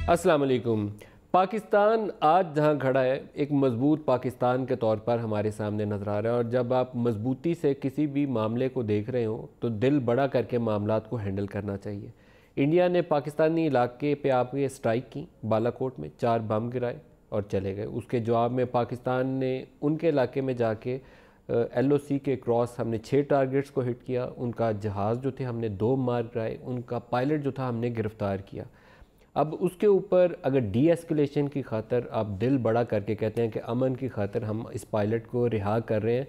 अस्सलाम वालेकुम। पाकिस्तान आज जहाँ खड़ा है एक मज़बूत पाकिस्तान के तौर पर हमारे सामने नज़र आ रहा है, और जब आप मज़बूती से किसी भी मामले को देख रहे हो तो दिल बड़ा करके मामलात को हैंडल करना चाहिए। इंडिया ने पाकिस्तानी इलाके पे आपके स्ट्राइक की, बालाकोट में 4 बम गिराए और चले गए। उसके जवाब में पाकिस्तान ने उनके इलाके में जाके LOC के क्रॉस हमने 6 टारगेट्स को हिट किया। उनका जहाज़ जो थे हमने 2 मार गिराए, उनका पायलट जो था हमने गिरफ़्तार किया। अब उसके ऊपर अगर डी एस्केलेशन की खातर आप दिल बड़ा करके कहते हैं कि अमन की खातर हम इस पायलट को रिहा कर रहे हैं,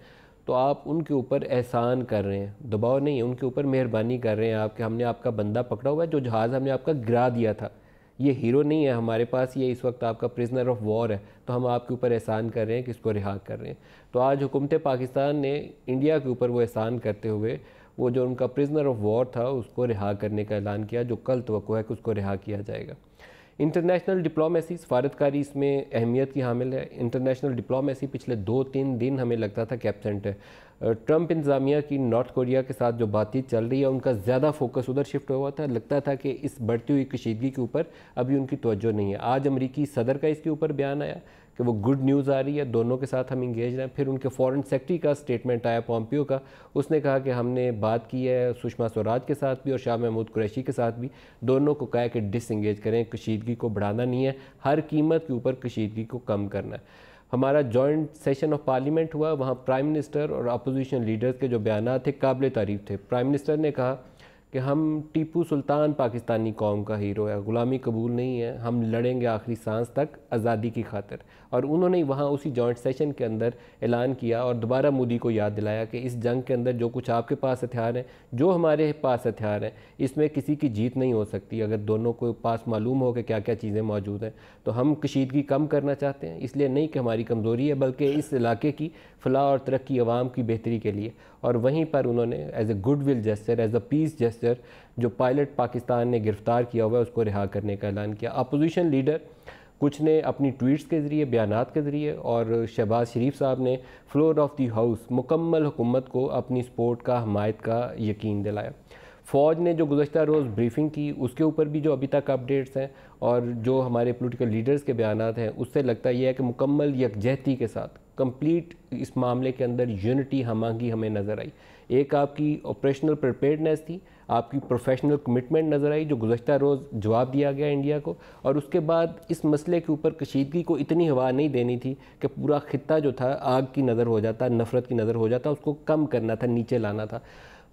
तो आप उनके ऊपर एहसान कर रहे हैं, दबाव नहीं है, उनके ऊपर मेहरबानी कर रहे हैं आप कि हमने आपका बंदा पकड़ा हुआ है, जो जहाज़ हमने आपका गिरा दिया था ये हीरो नहीं है हमारे पास, ये इस वक्त आपका प्रिजनर ऑफ वॉर है, तो हम आपके ऊपर एहसान कर रहे हैं कि इसको रिहा कर रहे हैं। तो आज हुकूमत पाकिस्तान ने इंडिया के ऊपर वो एहसान करते हुए वो जो उनका प्रिजनर ऑफ वॉर था उसको रिहा करने का ऐलान किया, जो कल तवक्को है कि उसको रिहा किया जाएगा। इंटरनेशनल डिप्लोमेसी, सफारतकारी इसमें अहमियत की हामिल है। इंटरनेशनल डिप्लोमेसी पिछले 2-3 दिन हमें लगता था कि एब्सेंट है। ट्रंप इंतज़ामिया की नॉर्थ कोरिया के साथ जो बातचीत चल रही है उनका ज़्यादा फोकस उधर शिफ्ट हुआ था। लगता था कि इस बढ़ती हुई कशीदगी के ऊपर अभी उनकी तवज्जो नहीं है। आज अमरीकी सदर का इसके ऊपर बयान आया कि वो गुड न्यूज़ आ रही है, दोनों के साथ हम इंगेज रहें। फिर उनके फॉरेन सेक्रेटरी का स्टेटमेंट आया पॉम्पियो का, उसने कहा कि हमने बात की है सुषमा स्वराज के साथ भी और शाह महमूद कुरैशी के साथ भी, दोनों को कहा कि डिसंगेज करें, कशीदगी को बढ़ाना नहीं है, हर कीमत के ऊपर कशीदगी को कम करना है। हमारा जॉइंट सेशन ऑफ पार्लियामेंट हुआ, वहाँ प्राइम मिनिस्टर और अपोजिशन लीडर्स के जो बयान थे काबिल तारीफ़ थे। प्राइम मिनिस्टर ने कहा कि हम टीपू सुल्तान पाकिस्तानी कौम का हीरो है, ग़ुलामी कबूल नहीं है, हम लड़ेंगे आखिरी सांस तक आज़ादी की खातिर। और उन्होंने वहाँ उसी जॉइंट सेशन के अंदर ऐलान किया और दोबारा मोदी को याद दिलाया कि इस जंग के अंदर जो कुछ आपके पास हथियार हैं, जो हमारे पास हथियार हैं, इसमें किसी की जीत नहीं हो सकती अगर दोनों को पास मालूम हो कि क्या क्या चीज़ें मौजूद हैं। तो हम कशीदगी कम करना चाहते हैं, इसलिए नहीं कि हमारी कमज़ोरी है, बल्कि इस इलाके की फ़लाह और तरक्की अवाम की बेहतरी के लिए। और वहीं पर उन्होंने as a goodwill gesture, as a peace gesture, जो पायलट पाकिस्तान ने गिरफ़्तार किया हुआ है उसको रिहा करने का ऐलान किया। अपोजिशन लीडर कुछ ने अपनी ट्वीट्स के ज़रिए, बयानात के ज़रिए, और शहबाज शरीफ साहब ने फ्लोर ऑफ द हाउस मुकम्मल हुकूमत को अपनी सपोर्ट का, हमायत का यकीन दिलाया। फ़ौज ने जो गुज़श्ता रोज़ ब्रीफिंग की उसके ऊपर भी जो अभी तक अपडेट्स हैं और जो हमारे पॉलिटिकल लीडर्स के बयानात हैं, उससे लगता यह है कि मुकम्मल यकजहती के साथ कंप्लीट इस मामले के अंदर यूनिटी, हमआहंगी हमें नज़र आई। एक आपकी ऑपरेशनल प्रिपेयर्डनेस थी, आपकी प्रोफेशनल कमिटमेंट नज़र आई, जो गुज़श्ता रोज़ जवाब दिया गया इंडिया को। और उसके बाद इस मसले के ऊपर कशीदगी को इतनी हवा नहीं देनी थी कि पूरा खित्ता जो था आग की नज़र हो जाता, नफ़रत की नज़र हो जाता, उसको कम करना था, नीचे लाना था।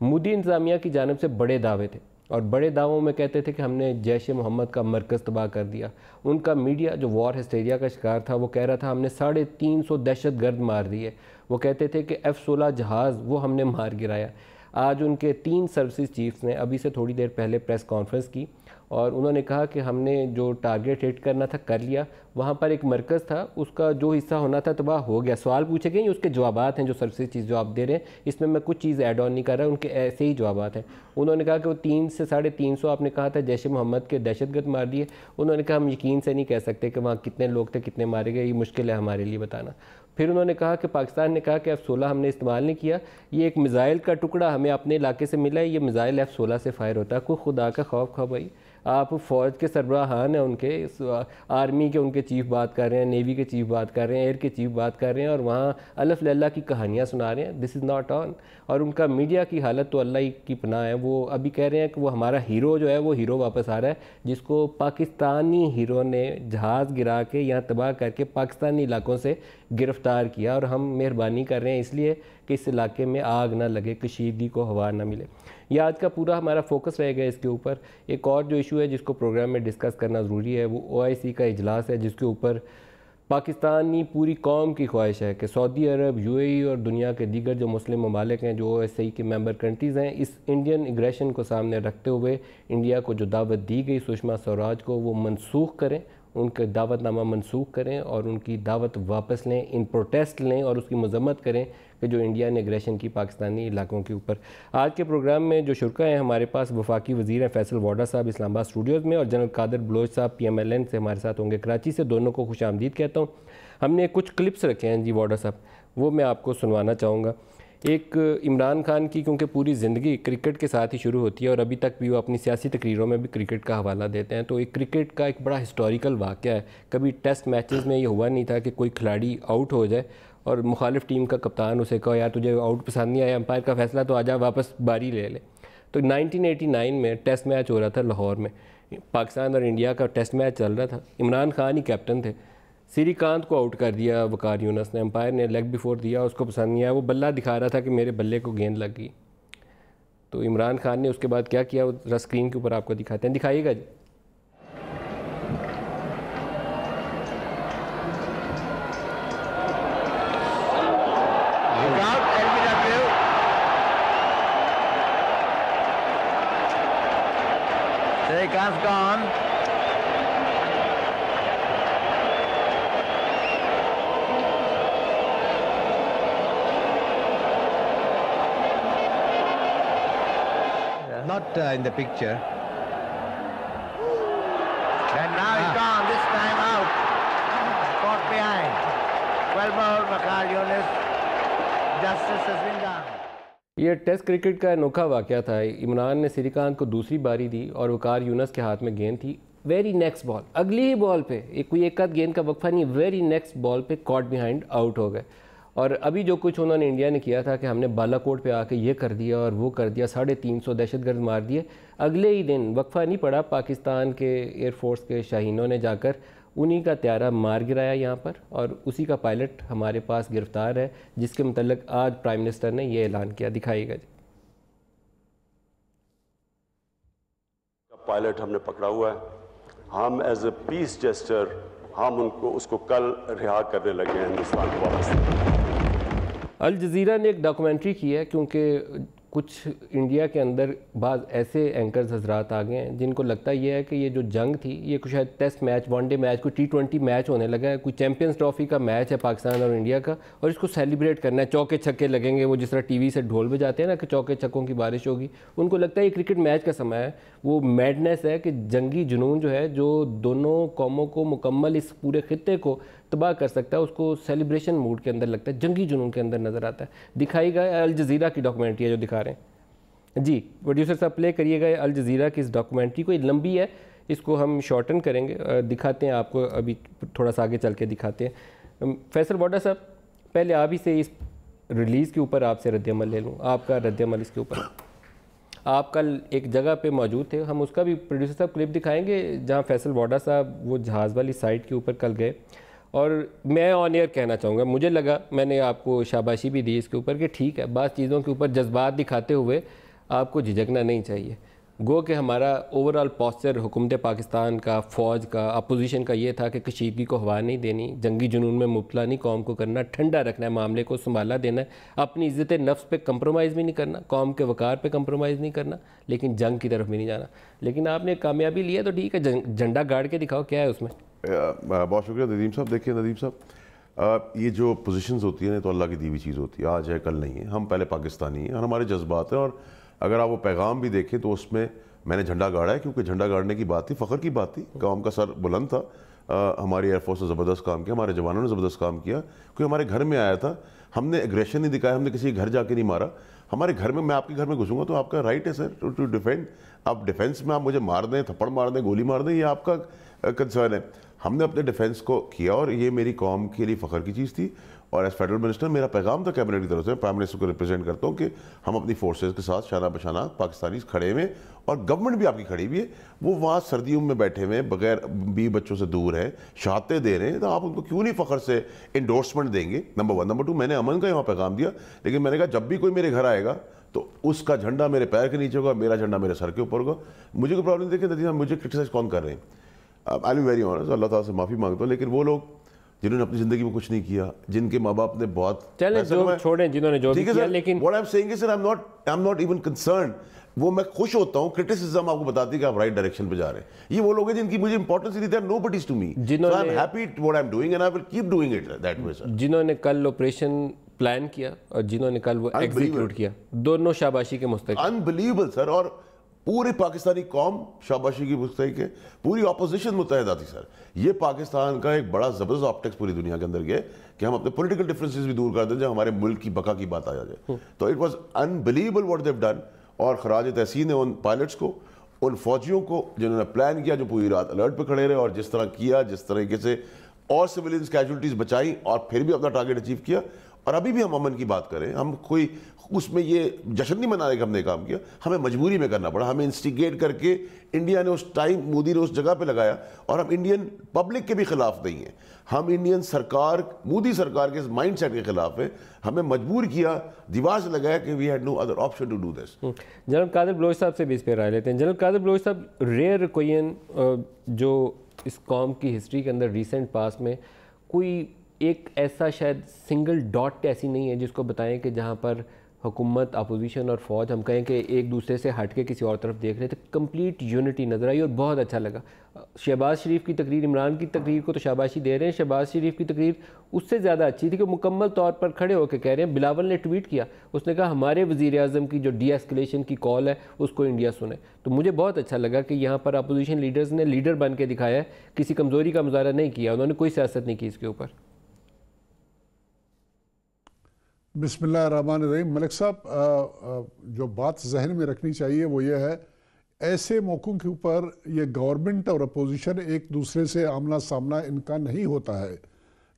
मोदी इंतज़ामिया की जानिब से बड़े दावे थे और बड़े दावों में कहते थे कि हमने जैश मोहम्मद का मरकज़ तबाह कर दिया। उनका मीडिया जो वॉर हिस्टेरिया का शिकार था वो कह रहा था हमने 350 दहशत गर्द मार दिए। वो कहते थे कि F-16 जहाज़ वो हमने मार गिराया। आज उनके 3 सर्विसेज चीफ्स ने अभी से थोड़ी देर पहले प्रेस कॉन्फ्रेंस की और उन्होंने कहा कि हमने जो टारगेट हिट करना था कर लिया। वहाँ पर एक मरकज़ था, उसका जो हिस्सा होना था तबाह हो गया। सवाल पूछे गए, उसके जवाबात हैं जो सर्विसेज चीज़ जो आप दे रहे हैं, इसमें मैं कुछ चीज़ ऐड ऑन नहीं कर रहा, उनके ऐसे ही जवाबात हैं। उन्होंने कहा कि वो 3 से 350 आपने कहा था जैश मोहम्मद के दहशतगर्द मार दिए। उन्होंने कहा हम यकीन से नहीं कह सकते कि वहाँ कितने लोग थे, कितने मारे गए, ये मुश्किल है हमारे लिए बताना। फिर उन्होंने कहा कि पाकिस्तान ने कहा कि F-16 हमने इस्तेमाल नहीं किया, ये एक मिज़ाइल का टुकड़ा हमें अपने इलाके से मिला है, ये मिज़ाइल F-16 से फ़ायर होता है। कोई खुदा का खौफ खा भाई, आप फ़ौज के सरबराहान हैं, उनके आर्मी के उनके चीफ बात कर रहे हैं, नेवी के चीफ बात कर रहे हैं, एयर के चीफ बात कर रहे हैं और वहाँ अलफ लल्ला की कहानियाँ सुना रहे हैं। This is not on. और उनका मीडिया की हालत तो अल्लाह की पनाह है। वो अभी कह रहे हैं कि वो हमारा हीरो जो है वो हीरो वापस आ रहा है, जिसको पाकिस्तानी हीरो ने जहाज़ गिरा के यहाँ तबाह करके पाकिस्तानी इलाकों से गिरफ़्तार किया। और हम मेहरबानी कर रहे हैं इसलिए कि इस इलाके में आग ना लगे, कशीदगी को हवा ना मिले। यह आज का पूरा हमारा फोकस रहेगा इसके ऊपर। एक और जो इशू है जिसको प्रोग्राम में डिस्कस करना ज़रूरी है वो OIC का इजलास है, जिसके ऊपर पाकिस्तानी पूरी कौम की ख्वाहिश है कि सऊदी अरब, UAE और दुनिया के दीगर जो मुस्लिम ममालिक हैं जो OIC के मेंबर कंट्रीज़ हैं, इस इंडियन एग्रेशन को सामने रखते हुए इंडिया को जो दावत दी गई सुषमा स्वराज को वो मनसूख करें, उनका दावतनामा मनसूख करें और उनकी दावत वापस लें, इन प्रोटेस्ट लें और उसकी मजम्मत करें कि जो इंडिया ने एग्रेशन की पाकिस्तानी इलाकों के ऊपर। आज के प्रोग्राम में जो शुरा हैं हमारे पास वफाकी वज़ीर हैं फैसल वाडा साहब इस्लामाबाद स्टूडियोज़ में, और जनरल कादर बलोच साहब PMLN से हमारे साथ होंगे कराची से। दोनों को खुश आमदीद कहता हूँ। हमने कुछ क्लिप्स रखे हैं जी वाडा साहब, वो मैं आपको सुनवाना चाहूँगा। एक इमरान खान की क्योंकि पूरी ज़िंदगी क्रिकेट के साथ ही शुरू होती है और अभी तक भी वो अपनी सियासी तकरीरों में भी क्रिकेट का हवाला देते हैं, तो एक क्रिकेट का एक बड़ा हिस्टोरिकल वाक़या है। कभी टेस्ट मैचेस में ये हुआ नहीं था कि कोई खिलाड़ी आउट हो जाए और मुखालिफ टीम का कप्तान उसे कहो यार तुझे आउट पसंद नहीं आया, अंपायर का फैसला तो आजा वापस बारी ले ले। तो 1989 में टेस्ट मैच हो रहा था लाहौर में, पाकिस्तान और इंडिया का टेस्ट मैच चल रहा था। इमरान खान ही कैप्टन थे। श्रीकांत को आउट कर दिया वकार यूनुस ने, अंपायर ने लेग बिफोर दिया, उसको पसंद नहीं आया, वो बल्ला दिखा रहा था कि मेरे बल्ले को गेंद लग गई। तो इमरान खान ने उसके बाद क्या किया वो जरा स्क्रीन के ऊपर आपको दिखाते हैं, दिखाइएगा जी। Srikanth's gone. Not in the picture. And now he's gone, this time out. Caught behind. Well bowled, Waqar Younis. Justice has been done. ये टेस्ट क्रिकेट का अनोखा वाक़या था। इमरान ने श्रीकांत को दूसरी बारी दी और वकार यूनुस के हाथ में गेंद थी। वेरी नेक्स्ट बॉल, अगली ही बॉल पे, कोई एक आध गेंद का वक्फा नहीं, वेरी नेक्स्ट बॉल पे कॉट बिहाइंड आउट हो गए। और अभी जो कुछ उन्होंने इंडिया ने किया था कि हमने बालाकोट पे आके ये कर दिया और वो कर दिया, 350 दहशतगर्द मार दिए, अगले ही दिन वक्फा नहीं पड़ा, पाकिस्तान के एयरफोर्स के शाहीनों ने जाकर उन्हीं का त्यारा मार गिराया यहाँ पर, और उसी का पायलट हमारे पास गिरफ्तार है, जिसके मतलब आज प्राइम मिनिस्टर ने ये ऐलान किया। दिखाइएगा जी। पायलट हमने पकड़ा हुआ है, हम एज ए पीस जेस्टर हम उसको कल रिहा करने लगे हैं हिंदुस्तान को वापस। अल जज़ीरा ने एक डॉक्यूमेंट्री की है, क्योंकि कुछ इंडिया के अंदर बाद ऐसे एंकर्स हजरात आ गए हैं जिनको लगता ये है कि ये जो जंग थी ये कुछ शायद टेस्ट मैच, वनडे मैच, कोई T20 मैच होने लगा है, कोई चैंपियंस ट्रॉफी का मैच है पाकिस्तान और इंडिया का, और इसको सेलिब्रेट करना है, चौके छक्के लगेंगे, वो जिस तरह टीवी से ढोल बजाते हैं ना कि चौके छक्कों की बारिश होगी, उनको लगता है ये क्रिकेट मैच का समय है। वो मैडनेस है कि जंगी जुनून जो है, जो दोनों कौमों को मुकम्मल इस पूरे खित्ते को तबाह कर सकता है, उसको सेलिब्रेशन मूड के अंदर लगता है, जंगी जुनून के अंदर नज़र आता है। दिखाएगा अल जज़ीरा की डॉक्यूमेंट्री है जो दिखा रहे हैं जी। प्रोड्यूसर साहब प्ले करिएगा अल जज़ीरा की इस डॉक्यूमेंट्री को, ये लंबी है, इसको हम शॉर्टन करेंगे, दिखाते हैं आपको, अभी थोड़ा सा आगे चल के दिखाते हैं। फैसल वोडा साहब, पहले आप ही से इस रिलीज़ के ऊपर आपसे रद्दअमल ले लूँ, आपका रद्दअमल इसके ऊपर। आप कल एक जगह पे मौजूद थे, हम उसका भी प्रोड्यूसर साहब क्लिप दिखाएंगे जहाँ फैसल वोडा साहब वो जहाज़ वाली साइट के ऊपर कल गए, और मैं ऑन एयर कहना चाहूँगा, मुझे लगा, मैंने आपको शाबाशी भी दी इसके ऊपर कि ठीक है, बाज़ चीज़ों के ऊपर जज्बात दिखाते हुए आपको झिझकना नहीं चाहिए। गो कि हमारा ओवरऑल पॉस्चर हुकूमत पाकिस्तान का, फ़ौज का, अपोजिशन का ये था कि कशीदगी को हवा नहीं देनी, जंगी जुनून में मुबतला नहीं कौम को करना, ठंडा रखना है, मामले को संभाला देना है, अपनी इज़्ज़त नफ्स पे कंप्रोमाइज़ भी नहीं करना, कौम के वकार पे कंप्रोमाइज़ नहीं करना, लेकिन जंग की तरफ भी नहीं जाना। लेकिन आपने कामयाबी लिया तो ठीक है, झंडा गाड़ के दिखाओ क्या है उसमें। बहुत शुक्रिया नदीम साहब। देखिए नदीम साहब, ये जो पोजीशंस होती है ना, तो अल्लाह की दी हुई चीज़ होती है, आज है कल नहीं है। हम पहले पाकिस्तानी हैं और हमारे जज्बात हैं, और अगर आप वो पैगाम भी देखें तो उसमें मैंने झंडा गाड़ा है, क्योंकि झंडा गाड़ने की बात थी, फ़ख्र की बात थी, कौम का सर बुलंद था। हमारी एयरफोर्स ने ज़बरदस्त काम किया, हमारे जवानों ने ज़बरदस्त काम किया, क्योंकि हमारे घर में आया था, हमने एग्रेशन नहीं दिखाया, हमने किसी के घर जाके नहीं मारा। हमारे घर में, मैं आपके घर में घुसूंगा तो आपका राइट है सर टू डिफेंड। आप डिफेंस में आप मुझे मार दें, थप्पड़ मार दें, गोली मार दें, ये आपका कंसर्न है। हमने अपने डिफेंस को किया और ये मेरी कौम के लिए फ़ख्र की चीज़ थी। और एज फेडरल मिनिस्टर मेरा पैगाम था कैबिनेट की तरफ से, प्राइम मिनिस्टर को रिप्रेजेंट करता हूँ कि हम अपनी फोर्सेस के साथ शाना बशाना पाकिस्तानी खड़े हुए, और गवर्नमेंट भी आपकी खड़ी हुई है। वो वहाँ सर्दियों में बैठे हुए बगैर बीवी बच्चों से दूर हैं, शहादतें दे रहे हैं, तो आप उनको क्यों नहीं फ़ख्र से इंडोर्समेंट देंगे? नंबर 1। नंबर 2, मैंने अमन का यहाँ पैगाम दिया, लेकिन मैंने कहा जब भी कोई मेरे घर आएगा तो उसका झंडा मेरे पैर के नीचे होगा, मेरा झंडा मेरे सर के ऊपर होगा। मुझे कोई प्रॉब्लम नहीं। देखिए नदीम, मुझे क्रिटिसाइज कौन कर रहे हैं? आई एम वेरी ऑनेस्ट, अल्लाह ताला से माफ़ी मांगता हूँ, लेकिन वो लोग जिन्होंने अपनी ज़िंदगी में कुछ नहीं किया, जिनके माँ बाप ने बहुत चले जो छोड़ें, जिन्होंने जो भी किया, लेकिन what I am saying is I am not even concerned. वो मैं खुश होता हूँ, क्रिटिसिज्म आपको बताती है कि आप राइट डायरेक्शन पे जा रहे हैं। ये वो लोग हैं जिनकी मुझे इंपॉर्टेंस नहीं, they are nobodies to me, so I am happy what I am doing and I will keep doing it that way sir. जिन्होंने कल ऑपरेशन प्लान किया और जिन्होंने कल वो एग्जीक्यूट किया, दोनों शाबाशी के मुस्तहिक। Unbelievable sir. और पूरी पाकिस्तानी कौम शाबाशी की मुस्तहिक है, पूरी अपोजिशन मुत्तहदा थी सर। ये पाकिस्तान का एक बड़ा ज़बरदस्त ऑप्टिक्स पूरी दुनिया के अंदर गया कि हम अपने पॉलिटिकल डिफरेंसेस भी दूर कर दें जब हमारे मुल्क की बका की बात आ जाए। तो it was unbelievable what they have done. और खराज तहसीन है उन पायलट्स को, उन फौजियों को जिन्होंने प्लान किया, जो पूरी रात अलर्ट पर खड़े रहे और जिस तरह किया, जिस तरीके से और सिविलियंस कैजुअलिटीज़ बचाई और फिर भी अपना टारगेट अचीव किया। और अभी भी हम अमन की बात करें, हम कोई उसमें ये जश्न नहीं मनाने का हमने काम किया, हमें मजबूरी में करना पड़ा। हमें इंस्टिगेट करके इंडिया ने उस टाइम मोदी ने उस जगह पे लगाया, और हम इंडियन पब्लिक के भी खिलाफ नहीं है, हम इंडियन सरकार, मोदी सरकार के माइंड सेट के खिलाफ है। हमें मजबूर किया, दीवार से लगाया कि we had no other option to do this. General Qadir Baloch साहब से भी इस पर राय लेते हैं। जनरल कादिर बलोच साहब, रेयर कोई जो इस कौम की हिस्ट्री के अंदर रिसेंट पास में कोई एक ऐसा शायद सिंगल डॉट ऐसी नहीं है जिसको बताएं कि जहाँ पर हुकूमत, अपोजिशन और फ़ौज हम कहें कि एक दूसरे से हट के किसी और तरफ देख रहे थे, कंप्लीट यूनिटी नज़र आई और बहुत अच्छा लगा। शहबाज शरीफ की तकरीर, इमरान की तकरीर को तो शाबाशी दे रहे हैं, शहबाज शरीफ की तकरीर उससे ज़्यादा अच्छी थी कि मुकम्मल तौर पर खड़े होकर कह रहे हैं। बिलावल ने ट्वीट किया, उसने कहा हमारे वज़ीर-ए-आज़म की जो डी एस्केलेशन की कॉल है उसको इंडिया सुने। तो मुझे बहुत अच्छा लगा कि यहाँ पर अपोजिशन लीडर्स ने लीडर बन के दिखाया है, किसी कमज़ोरी का मुजाहरा नहीं किया, उन्होंने कोई सियासत नहीं की इसके ऊपर। बिस्मिल्लाहिर्रहमानिर्रहीम। मलिक साहब, जो बात जहन में रखनी चाहिए वो ये है, ऐसे मौक़ों के ऊपर ये गवर्नमेंट और अपोजिशन एक दूसरे से आमना सामना इनका नहीं होता है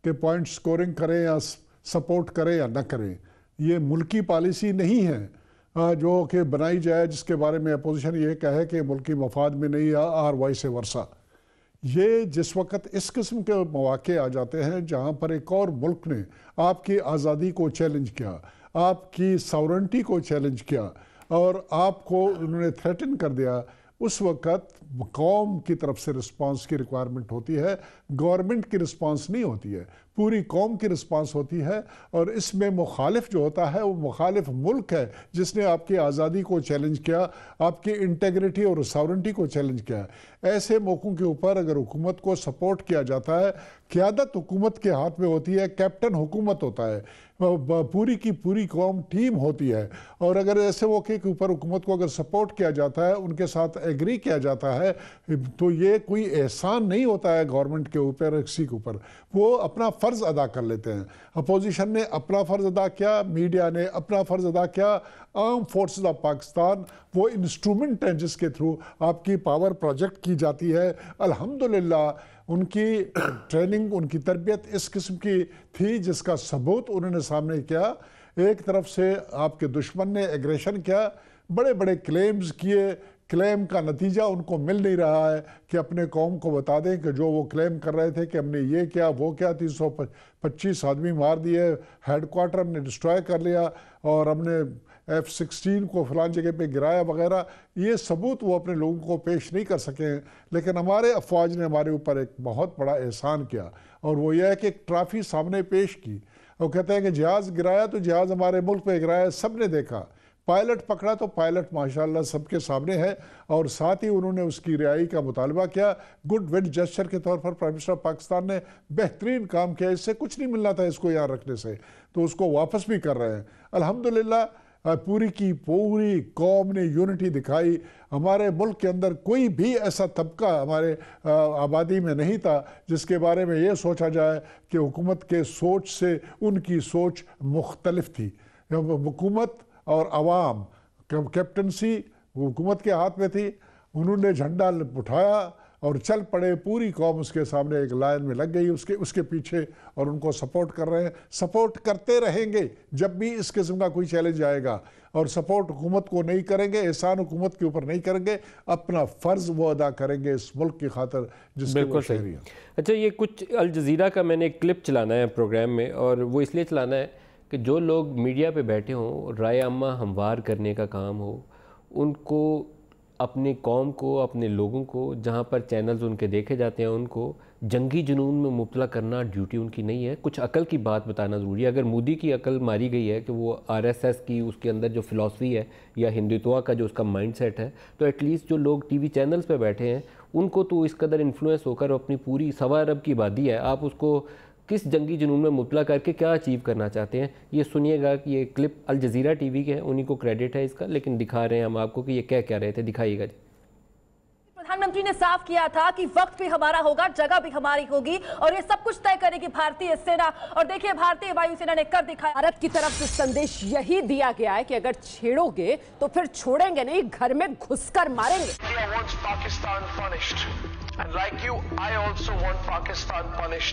कि पॉइंट स्कोरिंग करें या सपोर्ट करें या न करें। ये मुल्की पॉलिसी नहीं है जो कि बनाई जाए जिसके बारे में अपोजिशन ये कहे कि मुल्की मफाद में नहीं और वाइस वर्सा। ये जिस वक्त इस किस्म के मौके आ जाते हैं जहाँ पर एक और मुल्क ने आपकी आज़ादी को चैलेंज किया, आपकी सॉवरेंटी को चैलेंज किया और आपको उन्होंने थ्रेटन कर दिया, उस वक्त कौम की तरफ से रिस्पांस की रिक्वायरमेंट होती है, गवर्नमेंट की रिस्पांस नहीं होती है, पूरी कौम की रिस्पांस होती है। और इसमें मुखालिफ जो होता है वो मुखालिफ मुल्क है जिसने आपकी आज़ादी को चैलेंज किया, आपकी इंटेग्रिटी और सॉवरेंटी को चैलेंज किया। ऐसे मौक़ों के ऊपर अगर हुकूमत को सपोर्ट किया जाता है, क़यादत हुकूमत के हाथ में होती है, कैप्टन हुकूमत होता है, पूरी की पूरी कौम टीम होती है। और अगर ऐसे मौके के ऊपर हुकूमत को अगर सपोर्ट किया जाता है, उनके साथ एग्री किया जाता है, तो ये कोई एहसान नहीं होता है गवर्नमेंट के ऊपर, किसी के ऊपर, वो अपना फ़र्ज़ अदा कर लेते हैं। अपोजिशन ने अपना फ़र्ज़ अदा किया, मीडिया ने अपना फ़र्ज़ अदा किया, आर्म फोर्सेस ऑफ पाकिस्तान वो इंस्ट्रूमेंट हैं जिसके थ्रू आपकी पावर प्रोजेक्ट की जाती है। अल्हम्दुलिल्लाह उनकी ट्रेनिंग, उनकी तरबियत इस किस्म की थी जिसका सबूत उन्होंने सामने किया। एक तरफ से आपके दुश्मन ने एग्रेशन किया, बड़े बड़े क्लेम्स किए, क्लेम का नतीजा उनको मिल नहीं रहा है कि अपने कौम को बता दें कि जो वो क्लेम कर रहे थे कि हमने ये किया वो क्या, 325 आदमी मार दिए, हेडक्वार्टर हमने डिस्ट्रॉय कर लिया और हमने F-16 को फलान जगह पे गिराया वगैरह, ये सबूत वो अपने लोगों को पेश नहीं कर सके। लेकिन हमारे अफवाज ने हमारे ऊपर एक बहुत बड़ा एहसान किया और वो ये है कि एक ट्रॉफी सामने पेश की। वो कहते हैं कि जहाज़ गिराया तो जहाज़ हमारे मुल्क पे गिराया, सब ने देखा, पायलट पकड़ा तो पायलट माशाल्लाह सबके सामने है। और साथ ही उन्होंने उसकी रिहाई का मुतालबा किया। गुड विल जेस्चर के तौर पर प्राइम मिनिस्टर पाकिस्तान ने बेहतरीन काम किया, इससे कुछ नहीं मिलना था इसको यहाँ रखने से, तो उसको वापस भी कर रहे हैं। अल्हम्दुलिल्लाह पूरी की पूरी कौम ने यूनिटी दिखाई। हमारे मुल्क के अंदर कोई भी ऐसा तबका हमारे आबादी में नहीं था जिसके बारे में ये सोचा जाए कि हुकूमत के सोच से उनकी सोच मुख्तलिफ थी। हुकूमत और आवाम, कैप्टनसी हुकूमत के हाथ में थी, उन्होंने झंडा उठाया और चल पड़े, पूरी कौम उसके सामने एक लाइन में लग गई उसके पीछे और उनको सपोर्ट कर रहे हैं, सपोर्ट करते रहेंगे जब भी इस किस्म का कोई चैलेंज आएगा। और सपोर्ट हुकूमत को नहीं करेंगे, एहसान हुकूमत के ऊपर नहीं करेंगे, अपना फ़र्ज़ वो अदा करेंगे इस मुल्क की खातिर जिसके वो शहरी हैं। अच्छा, ये कुछ अल जज़ीरा का मैंने एक क्लिप चलाना है प्रोग्राम में, और वो इसलिए चलाना है कि जो लोग मीडिया पे बैठे हों, राय आमा हमवार करने का काम हो, उनको अपनी कौम को, अपने लोगों को, जहाँ पर चैनल्स उनके देखे जाते हैं, उनको जंगी जुनून में मुब्तला करना ड्यूटी उनकी नहीं है। कुछ अकल की बात बताना ज़रूरी है। अगर मोदी की अकल मारी गई है कि वो RSS की उसके अंदर जो फ़िलासफ़ी है या हिंदुत्व का जो उसका माइंडसेट है, तो एटलीस्ट जो लोग TV चैनल्स पे बैठे हैं उनको तो इस कदर इन्फ्लुएंस होकर अपनी पूरी 1.25 अरब की आबादी है, आप उसको किस जंगी जुनून में मुबतला करके क्या अचीव करना चाहते हैं, ये सुनिएगा कि ये क्लिप अल जज़ीरा टीवी के हैं, उन्हीं को क्रेडिट है इसका, लेकिन दिखा रहे हैं हम आपको कि ये क्या कह रहे थे। दिखाइएगा जी। प्रधानमंत्री ने साफ किया था कि वक्त भी हमारा होगा, जगह भी हमारी होगी और ये सब कुछ तय करेगी भारतीय सेना। और देखिए भारतीय वायुसेना ने कर दिखाया। भारत की तरफ से संदेश यही दिया गया है कि अगर छेड़ोगे तो फिर छोड़ेंगे नहीं, घर में घुसकर मारेंगे।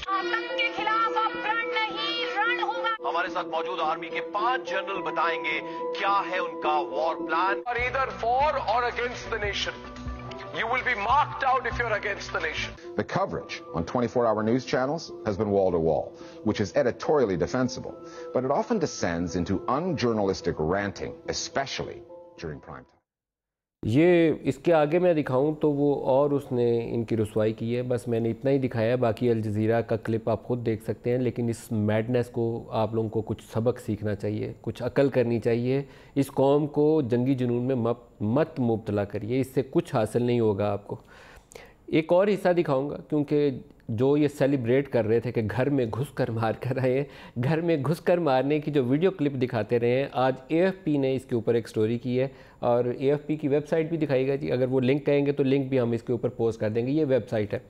आतंक के खिलाफ अब रण नहीं रण होगा। हमारे साथ मौजूद आर्मी के 5 जनरल बताएंगे क्या है उनका war plan. Either for or against the nation. You will be marked out if you're against the nation. The coverage on 24-hour news channels has been wall-to-wall, which is editorially defensible, but it often descends into unjournalistic ranting, especially during prime time. ये इसके आगे मैं दिखाऊं तो वो और उसने इनकी रुसवाई की है, बस मैंने इतना ही दिखाया है। बाकी अल जज़ीरा का क्लिप आप खुद देख सकते हैं, लेकिन इस मैडनेस को आप लोगों को कुछ सबक सीखना चाहिए, कुछ अकल करनी चाहिए। इस कौम को जंगी जुनून में मत मुब्तला करिए, इससे कुछ हासिल नहीं होगा आपको। एक और हिस्सा दिखाऊंगा, क्योंकि जो ये सेलिब्रेट कर रहे थे कि घर में घुस कर मार कर आए, घर में घुस कर मारने की जो वीडियो क्लिप दिखाते रहे हैं, आज AFP ने इसके ऊपर एक स्टोरी की है और AFP की वेबसाइट भी दिखाएगा जी। अगर वो लिंक कहेंगे तो लिंक भी हम इसके ऊपर पोस्ट कर देंगे। ये वेबसाइट है,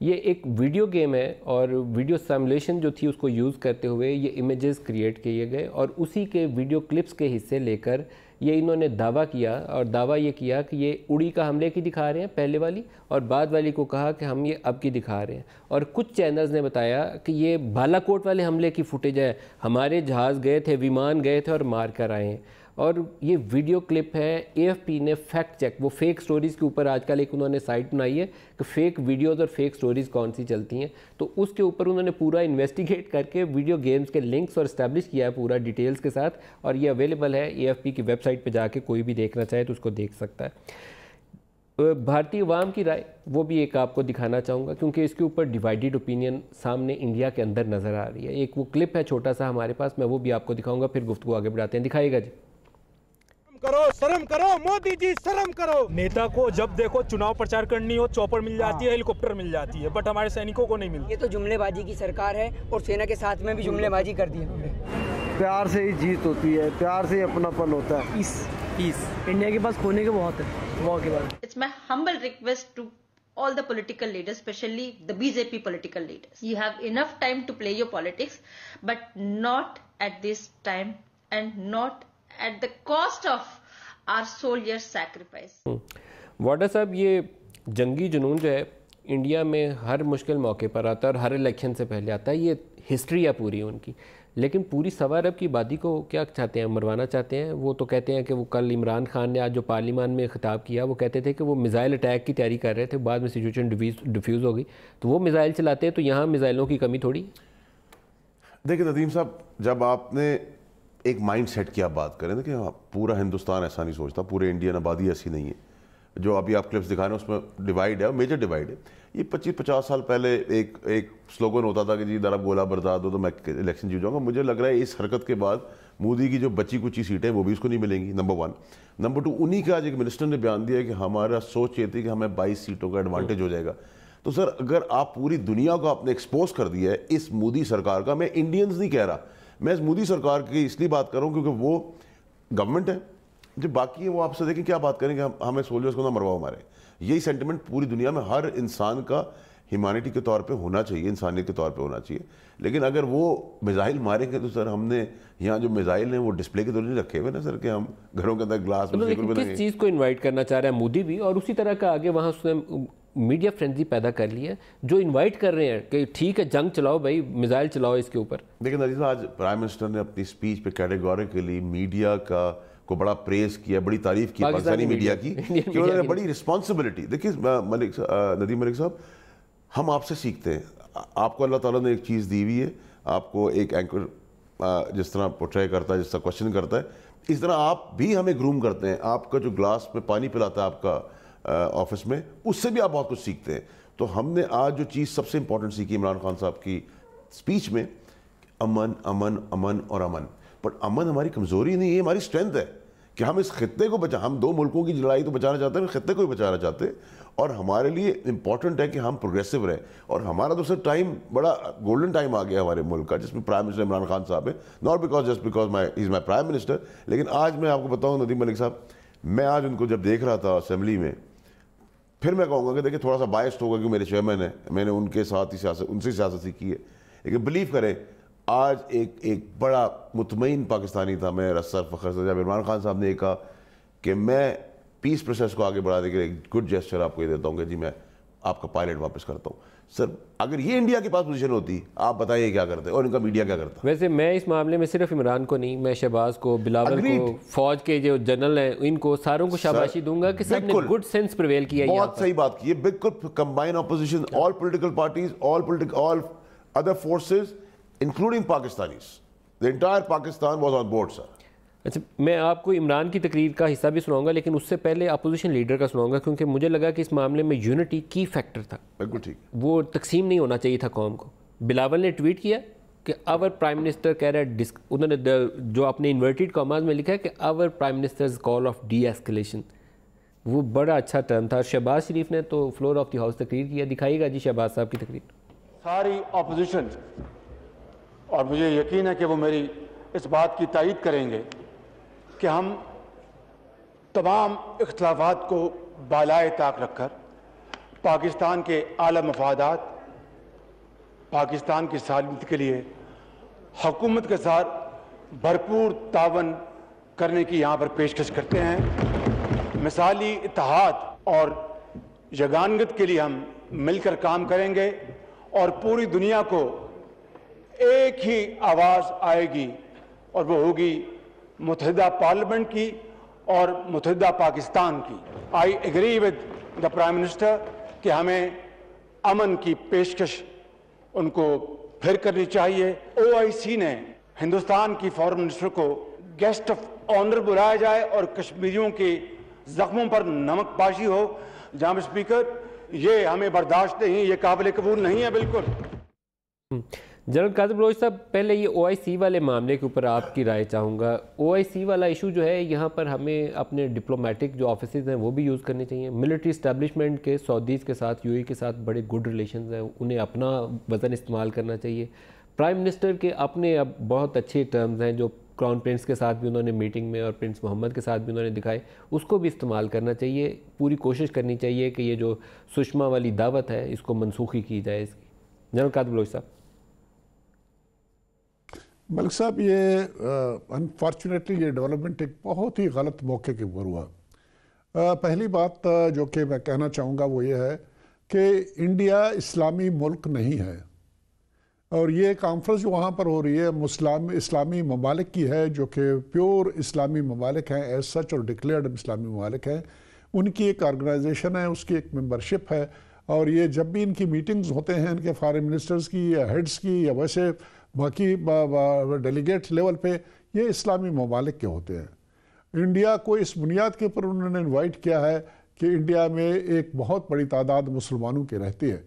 ये एक वीडियो गेम है और वीडियो सिमुलेशन जो थी उसको यूज़ करते हुए ये इमेजेस क्रिएट किए गए और उसी के वीडियो क्लिप्स के हिस्से लेकर ये इन्होंने दावा किया, और दावा ये किया कि ये उड़ी का हमले की दिखा रहे हैं पहले वाली, और बाद वाली को कहा कि हम ये अब की दिखा रहे हैं। और कुछ चैनल्स ने बताया कि ये बालाकोट वाले हमले की फुटेज है, हमारे जहाज़ गए थे, विमान गए थे और मार कर आए हैं। और ये वीडियो क्लिप है, AFP ने फैक्ट चेक, वो फेक स्टोरीज़ के ऊपर आजकल एक उन्होंने साइट बनाई है कि फ़ेक वीडियोज़ और फेक स्टोरीज़ कौन सी चलती हैं, तो उसके ऊपर उन्होंने पूरा इन्वेस्टिगेट करके वीडियो गेम्स के लिंक्स और इस्टेब्लिश किया है पूरा डिटेल्स के साथ, और ये अवेलेबल है AFP की वेबसाइट पर जाके कोई भी देखना चाहे तो उसको देख सकता है। भारतीय अवाम की राय वो भी एक आपको दिखाना चाहूँगा, क्योंकि इसके ऊपर डिवाइडेड ओपिनियन सामने इंडिया के अंदर नज़र आ रही है। एक वो क्लिप है छोटा सा हमारे पास, मैं वो भी आपको दिखाऊँगा, फिर गुफ्तगू आगे बढ़ाते हैं। दिखाइएगा जी। करो, शर्म करो, मोदी जी शर्म करो। नेता को जब देखो चुनाव प्रचार करनी हो, चौपर मिल जाती है, हेलीकॉप्टर मिल जाती है, बट हमारे सैनिकों को नहीं मिलती। ये तो जुमलेबाजी की सरकार है और सेना के साथ में भी जुमलेबाजी कर दी है। प्यार से ही जीत होती है, प्यार से ही अपनापन होता है। पीस इंडिया के पास खोने के बहुत है, वॉर के बाद। It's my humble request to all the political leaders, especially the BJP political leaders. You have enough time to play your politics, but not at this time and not at the cost of our soldiers' sacrifice. वाडा साहब, ये जंगी जुनून जो है India में हर मुश्किल मौके पर आता है और हर इलेक्शन से पहले आता है, ये हिस्ट्री है पूरी उनकी। लेकिन पूरी सवा अरब की आबादी को क्या चाहते हैं, मरवाना चाहते हैं। वो तो कहते हैं कि वो कल इमरान खान ने आज जो पार्लियामान में खिताब किया, वो कहते थे कि वो मिज़ाइल अटैक की तैयारी कर रहे थे, बाद में सिचुएशन डिफ्यूज़ हो गई, तो वो मिज़ाइल चलाते हैं, तो यहाँ मिज़ाइलों की कमी थोड़ी। देखिए नदीम साहब, जब आपने एक माइंड सेट की आप बात करें ना कि पूरा हिंदुस्तान ऐसा नहीं सोचता, पूरे इंडियन आबादी ऐसी नहीं है, जो अभी आप क्लिप्स दिखा रहे हैं उसमें डिवाइड है, मेजर डिवाइड है। ये 25-50 साल पहले एक स्लोगन होता था कि जी इधर आप गोला बरसात दो तो मैं इलेक्शन जीत जाऊंगा। मुझे लग रहा है इस हरकत के बाद मोदी की जो बची कुची सीटें वो भी उसको नहीं मिलेंगी, नंबर 1। नंबर 2, उन्हीं का आज एक मिनिस्टर ने बयान दिया है कि हमारा सोच ये थी कि हमें 22 सीटों का एडवांटेज हो जाएगा। तो सर, अगर आप पूरी दुनिया को आपने एक्सपोज कर दिया है इस मोदी सरकार का, मैं इंडियंस नहीं कह रहा, मैं इस मोदी सरकार की इसलिए बात कर रहा हूँ क्योंकि वो गवर्नमेंट है, जो बाकी है वो आपसे देखें क्या बात करेंगे, हमें सोल्जर्स को ना मरवाओ हमारे। यही सेंटिमेंट पूरी दुनिया में हर इंसान का ह्यूमैनिटी के तौर पे होना चाहिए, इंसानियत के तौर पे होना चाहिए। लेकिन अगर वो मिसाइल मारेंगे तो सर हमने यहाँ जो मिसाइल हैं वो डिस्प्ले के तौर नहीं रखे हुए ना सर, कि हम घरों के अंदर ग्लास में किस चीज़ को इन्वाइट करना चाह रहा है मोदी भी, और उसी तरह का आगे वहाँ उसने मीडिया फ्रेंजी पैदा कर लिया जो इन्वाइट कर रहे हैं कि ठीक है जंग चलाओ भाई, मिसाइल चलाओ इसके ऊपर। लेकिन अजीज, आज प्राइम मिनिस्टर ने अपनी स्पीच पे कैटेगोरिकली मीडिया को बड़ा प्रेस किया, बड़ी तारीफ की पाकिस्तानी मीडिया की, कि उन्होंने बड़ी रिस्पॉन्सिबिलिटी। देखिए नदीम मलिक साहब, हम आपसे सीखते हैं, आपको अल्लाह ताला ने एक चीज़ दी हुई है, आपको एक एंकर जिस तरह पोर्ट्रे करता है, जिस तरह क्वेश्चन करता है, इस तरह आप भी हमें ग्रूम करते हैं। आपका जो ग्लास में पानी पिलाता है आपका ऑफिस में, उससे भी आप बहुत कुछ सीखते हैं। तो हमने आज जो चीज़ सबसे इंपॉर्टेंट सीखी इमरान खान साहब की स्पीच में, अमन अमन अमन और अमन। बट अमन हमारी कमज़ोरी नहीं है, हमारी स्ट्रेंथ है कि हम इस खित्ते को हम 2 मुल्कों की लड़ाई तो बचाना चाहते हैं, खित्ते को भी बचाना चाहते हैं, और हमारे लिए इंपॉर्टेंट है कि हम प्रोग्रेसिव रहें। और हमारा तो सर टाइम बड़ा गोल्डन टाइम आ गया हमारे मुल्क का, जिसमें प्राइम मिनिस्टर इमरान खान साहब है, not because just because he is my prime minister, लेकिन आज मैं आपको बताऊँ नदीम मलिक साहब, मैं आज उनको जब देख रहा था असेंबली में, फिर मैं कहूँगा कि देखिए थोड़ा सा बायस्ड होगा कि मेरे चेयरमैन है, मैंने उनके साथ ही उनसे सियासत सीखी है, लेकिन बिलीव करें आज एक बड़ा मुतमईन पाकिस्तानी था मैं, रसर फ़ख्र से, जब इमरान खान साहब ने कहा कि मैं पीस प्रोसेस को आगे बढ़ाने के लिए एक गुड जेस्चर आपको ये देता हूँ कि जी मैं आपका पायलट वापस करता हूँ। सर अगर ये इंडिया के पास पोजीशन होती, आप बताइए क्या करते और इनका मीडिया क्या करता? वैसे मैं इस मामले में सिर्फ इमरान को नहीं, मैं शहबाज को, बिलावल को, फौज के जो जनरल हैं, इनको सारों को शाबाशी दूंगा कि सब ने गुड सेंस प्रिवेल किया। बहुत सही बात की है, बिल्कुल combine opposition, all political parties, all other forces including Pakistanis, the entire Pakistan was on board sir. अच्छा, मैं आपको इमरान की तकरीर का हिस्सा भी सुनाऊंगा, लेकिन उससे पहले अपोजिशन लीडर का सुनाऊंगा, क्योंकि मुझे लगा कि इस मामले में यूनिटी की फैक्टर था। बिल्कुल ठीक, वो तकसीम नहीं होना चाहिए था कौम को। बिलावल ने ट्वीट किया कि आवर प्राइम मिनिस्टर कह रहा है, उन्होंने जो अपने इन्वर्टेड कॉमास में लिखा है कि our prime ministers call of de-escalation, वो बड़ा अच्छा टर्म था। शहबाज शरीफ ने तो फ्लोर ऑफ द हाउस तकरीर किया, दिखाइएगा जी शहबाज साहब की तकरीर। सारी अपोजिशन, और मुझे यकीन है कि वो मेरी इस बात की तायीद करेंगे कि हम तमाम इख्तिलाफात को बालाए ताक रखकर पाकिस्तान के आला मफादात, पाकिस्तान की सालमियत के लिए हुकूमत के साथ भरपूर तावन करने की यहाँ पर पेशकश करते हैं। मिसाली इत्तेहाद और यगानगत के लिए हम मिलकर काम करेंगे और पूरी दुनिया को एक ही आवाज़ आएगी, और वो होगी मुत्तहिदा पार्लियामेंट की और मुत्तहिदा पाकिस्तान की। I agree with the prime minister कि हमें अमन की पेशकश उनको फिर करनी चाहिए। OIC ने हिंदुस्तान की फॉरेन मिनिस्टर को गेस्ट ऑफ ऑनर बुलाया जाए और कश्मीरियों के जख्मों पर नमक पाशी हो। जनाब स्पीकर, ये हमें बर्दाश्त नहीं, ये काबिल कबूल नहीं है बिल्कुल। जनरल कासिम बलोच साहब, पहले ये OIC वाले मामले के ऊपर आपकी राय चाहूँगा। OIC वाला इशू जो है, यहाँ पर हमें अपने डिप्लोमेटिक जो ऑफिसेज हैं वो भी यूज़ करने चाहिए। मिलिट्री इस्टेब्लिशमेंट के सऊदीज़ के साथ, UAE के साथ बड़े गुड रिलेशंस हैं, उन्हें अपना वज़न इस्तेमाल करना चाहिए। प्राइम मिनिस्टर के अपने अब बहुत अच्छे टर्म्स हैं, जो क्राउन प्रिंस के साथ भी उन्होंने मीटिंग में और प्रिंस मोहम्मद के साथ भी उन्होंने दिखाए, उसको भी इस्तेमाल करना चाहिए। पूरी कोशिश करनी चाहिए कि ये जो सुषमा वाली दावत है इसको मनसूखी की जाए इसकी। जनरल कासिम बलोच साहब। मलिक साहब, ये अनफॉर्चुनेटली ये डेवलपमेंट एक बहुत ही गलत मौके के ऊपर हुआ। पहली बात जो कि मैं कहना चाहूँगा वो ये है कि इंडिया इस्लामी मुल्क नहीं है, और ये कॉन्फ्रेंस जो वहाँ पर हो रही है इस्लामी ममालिक की है, जो कि प्योर इस्लामी ममालिक हैं एज सच और डिक्लेयर्ड इस्लामी ममालिक हैं। उनकी एक ऑर्गेनाइजेशन है, उसकी एक मेंबरशिप है, और ये जब भी इनकी मीटिंग्स होते हैं इनके फॉरेन मिनिस्टर्स की या हेड्स की या वैसे बाकी डेलीगेट लेवल पे, ये इस्लामी ममालिक के होते हैं। इंडिया को इस बुनियाद के ऊपर उन्होंने इनवाइट किया है कि इंडिया में एक बहुत बड़ी तादाद मुसलमानों की रहती है,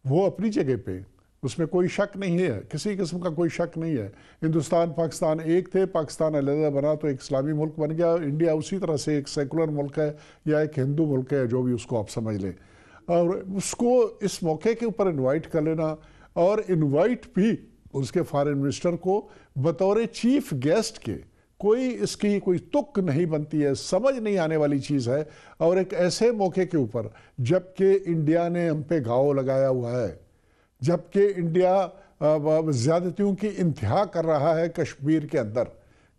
वो अपनी जगह पे, उसमें कोई शक नहीं है, किसी किस्म का कोई शक नहीं है। हिंदुस्तान पाकिस्तान एक थे, पाकिस्तान अलहदा बना तो एक इस्लामी मुल्क बन गया। इंडिया उसी तरह से एक सेकुलर मुल्क है या एक हिंदू मुल्क है, जो भी उसको आप समझ लें, और उसको इस मौके के ऊपर इन्वाइट कर लेना, और इन्वाइट भी उसके फॉरेन मिनिस्टर को बतौर चीफ गेस्ट के, कोई इसकी कोई तुक नहीं बनती है, समझ नहीं आने वाली चीज़ है। और एक ऐसे मौके के ऊपर जबकि इंडिया ने हम पे घाव लगाया हुआ है, जबकि इंडिया ज़्यादतियों की इंतहा कर रहा है कश्मीर के अंदर,